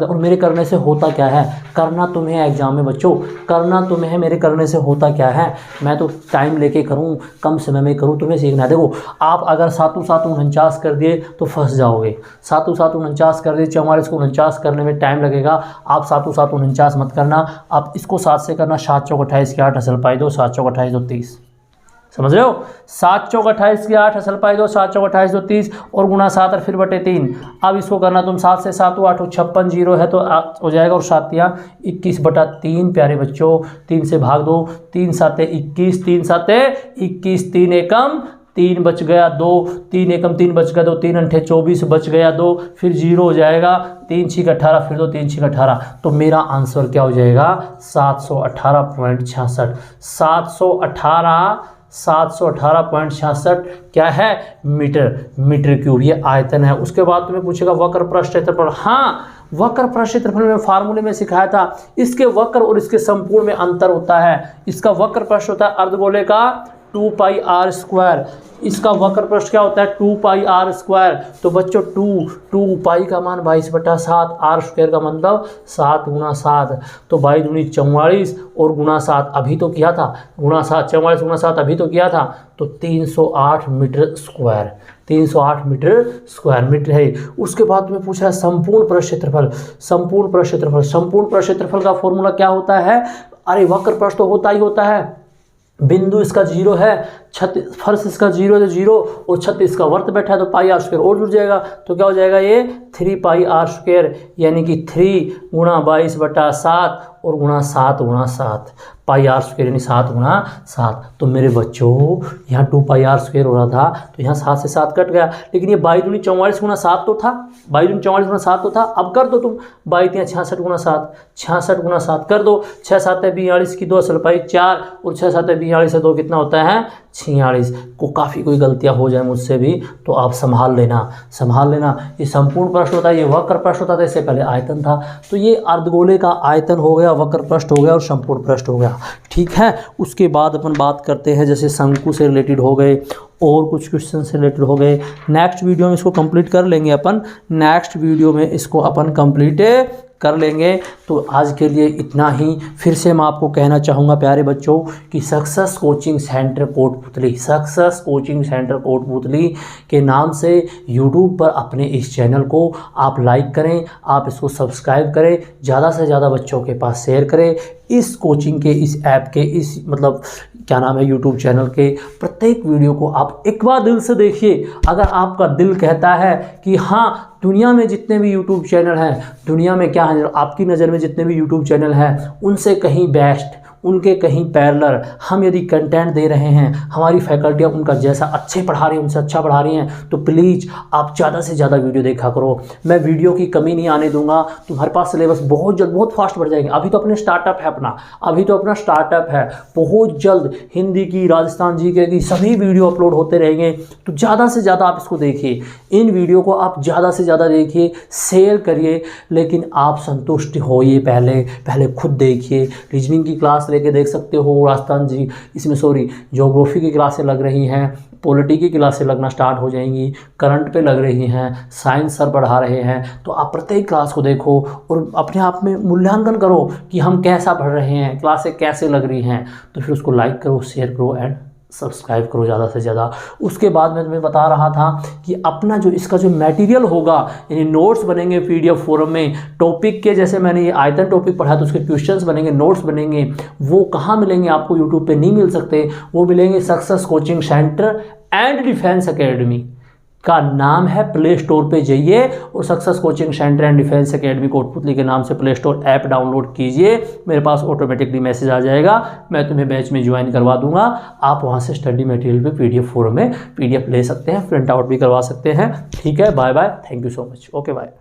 और मेरे करने से होता क्या है? करना तुम्हें एग्जाम में बच्चों, करना तुम्हें, मेरे करने से होता क्या है? मैं तो टाइम लेके करूँ, कम समय में करूँ, तुम्हें सीखना है। देखो आप अगर 7 7 49 कर दिए तो फंस जाओगे। 7 7 49 कर दिए, 44 को 49 करने में टाइम लगेगा। आप 7 7 49 मत करना, आप इसको 7 से करना। 7 चौक 28 की 8 असल पाई दो, 7 चौक 28 2 30। समझ रहे हो? 7 चौक 28 की 8 असल पाई दो, 7 चौक 28 2 30, और गुना 7 और फिर बटे 3। अब इसको करना तुम 7 से 7 8 56 जीरो है तो हो जाएगा, और 7 21/3 प्यारे बच्चों, 3 से भाग दो, 3 7 21, 3 7 21, 3 एकम 3 बच गया 2, 3 एकम 3 बच गया 2, 3 अंठे 24 बच गया 2, फिर 0 हो जाएगा, 3 6 18, फिर 2 3 6 18। तो मेरा आंसर क्या हो जाएगा? 718.66। 718.66 क्या है? Metre cube. ये आयतन है। उसके बाद तुम्हें पूछेगा वक्र प्रस्थ क्षेत्रफल। हाँ, वक्र प्रस्थ क्षेत्रफल में फार्मूले में सिखाया था, इसके वक्र और इसके संपूर्ण में अंतर होता है। इसका वक्र प्रस्थ होता है अर्धगोले का 2 पाई आर स्क्वायर। इसका वक्र पृष्ठ क्या होता है 2 पाई आर स्क्वायर। तो बच्चों 2 पाई का मान 22/7, आर स्क्वायर का मतलब 7 × 7, तो 22 दूनी 44 और गुणा 7 अभी तो किया था, गुणा 7 44 × 7 अभी तो किया था, तो 308 metre square, 308 metre square metre है। उसके बाद तुम्हें पूछा है संपूर्ण पृष्ठ क्षेत्रफल। संपूर्ण पृष्ठ क्षेत्रफल, संपूर्ण पृष्ठ क्षेत्रफल का फॉर्मूला क्या होता है? अरे वक्र पृष्ठ तो होता ही होता है, बिंदु इसका 0 है, फर्श इसका 0 है तो 0, और छत इसका वर्त बैठा है तो पाई आर स्क्वायर और जुड़ जाएगा। तो क्या हो जाएगा ये 3 पाई आर स्क्वायर, यानी कि 3 × 22/7 और गुणा 7 × 7 पाई आर स्क्वायर, यानी 7 × 7। तो मेरे बच्चों यहाँ 2 पाई आर स्क्वायर हो रहा था तो यहाँ 7 से 7 कट गया, लेकिन ये 22 दूनी 44 × 7 तो था, 22 दूनी 44 × 7 तो था। अब कर दो तुम 22 66 × 7, 66 × 7 कर दो, 6 7 42 की 2 असल पाई 4 और 6 7 42 से 2 कितना होता है 46। को काफ़ी कोई गलतियाँ हो जाए मुझसे भी तो आप संभाल लेना, संभाल लेना। ये संपूर्ण प्रश्न होता है, ये वक्र प्रश्न होता था, इससे पहले आयतन था। तो ये अर्धगोले का आयतन हो गया, वक्र पृष्ठ हो गया और संपूर्ण पृष्ठ हो गया, ठीक है। उसके बाद अपन बात करते हैं जैसे शंकु से रिलेटेड हो गए और कुछ क्वेश्चन से रिलेटेड हो गए। नेक्स्ट वीडियो में इसको कंप्लीट कर लेंगे अपन, नेक्स्ट वीडियो में इसको अपन कंप्लीट कर लेंगे। तो आज के लिए इतना ही। फिर से मैं आपको कहना चाहूँगा प्यारे बच्चों कि success coaching centre Kotputli, success coaching centre Kotputli के नाम से यूट्यूब पर अपने इस चैनल को आप लाइक करें, आप इसको सब्सक्राइब करें, ज़्यादा से ज़्यादा बच्चों के पास शेयर करें। इस कोचिंग के, इस ऐप के, इस मतलब क्या नाम है यूट्यूब चैनल के प्रत्येक वीडियो को आप एक बार दिल से देखिए। अगर आपका दिल कहता है कि हाँ दुनिया में जितने भी यूट्यूब चैनल हैं, दुनिया में क्या है आपकी नज़र में जितने भी यूट्यूब चैनल हैं उनसे कहीं बेस्ट, उनके कहीं पैरेलल हम यदि कंटेंट दे रहे हैं, हमारी फैकल्टियाँ उनका जैसा अच्छे पढ़ा रही हैं, उनसे अच्छा पढ़ा रही हैं, तो प्लीज़ आप ज़्यादा से ज़्यादा वीडियो देखा करो। मैं वीडियो की कमी नहीं आने दूंगा। तुम्हारे पास सिलेबस बहुत जल्द बहुत फास्ट बढ़ जाएंगे। अभी तो अपने स्टार्टअप है अपना, अभी तो अपना स्टार्टअप है। बहुत जल्द हिंदी की, राजस्थान जीके की सभी वीडियो अपलोड होते रहेंगे। तो ज़्यादा से ज़्यादा आप इसको देखिए, इन वीडियो को आप ज़्यादा से ज़्यादा देखिए, शेयर करिए, लेकिन आप संतुष्ट होइए। पहले खुद देखिए। रीजनिंग की क्लास लेके देख सकते हो, राजस्थान जी इसमें ज्योग्राफी की क्लासें लग रही हैं, पॉलिटी की क्लासें लगना स्टार्ट हो जाएंगी, करंट पे लग रही हैं, साइंस सर पढ़ा रहे हैं। तो आप प्रत्येक क्लास को देखो और अपने आप में मूल्यांकन करो कि हम कैसा पढ़ रहे हैं, क्लासें कैसे लग रही हैं। तो फिर उसको लाइक करो, शेयर करो एंड सब्सक्राइब करो ज़्यादा से ज़्यादा। उसके बाद मैं तुम्हें बता रहा था कि अपना जो इसका जो मटेरियल होगा, यानी नोट्स बनेंगे पीडीएफ फॉर्म में टॉपिक के, जैसे मैंने ये आयतन टॉपिक पढ़ा तो उसके क्वेश्चंस बनेंगे, नोट्स बनेंगे। वो कहाँ मिलेंगे आपको? यूट्यूब पे नहीं मिल सकते, वो मिलेंगे success coaching centre and defence academy का नाम है। प्ले स्टोर पे जाइए और success coaching centre and defence academy Kotputli के नाम से प्ले स्टोर ऐप डाउनलोड कीजिए। मेरे पास ऑटोमेटिकली मैसेज आ जाएगा, मैं तुम्हें बैच में ज्वाइन करवा दूंगा। आप वहां से स्टडी मटेरियल पे पीडीएफ फॉर्म में पीडीएफ ले सकते हैं, प्रिंट आउट भी करवा सकते हैं। ठीक है, bye bye, thank you so much, okay bye.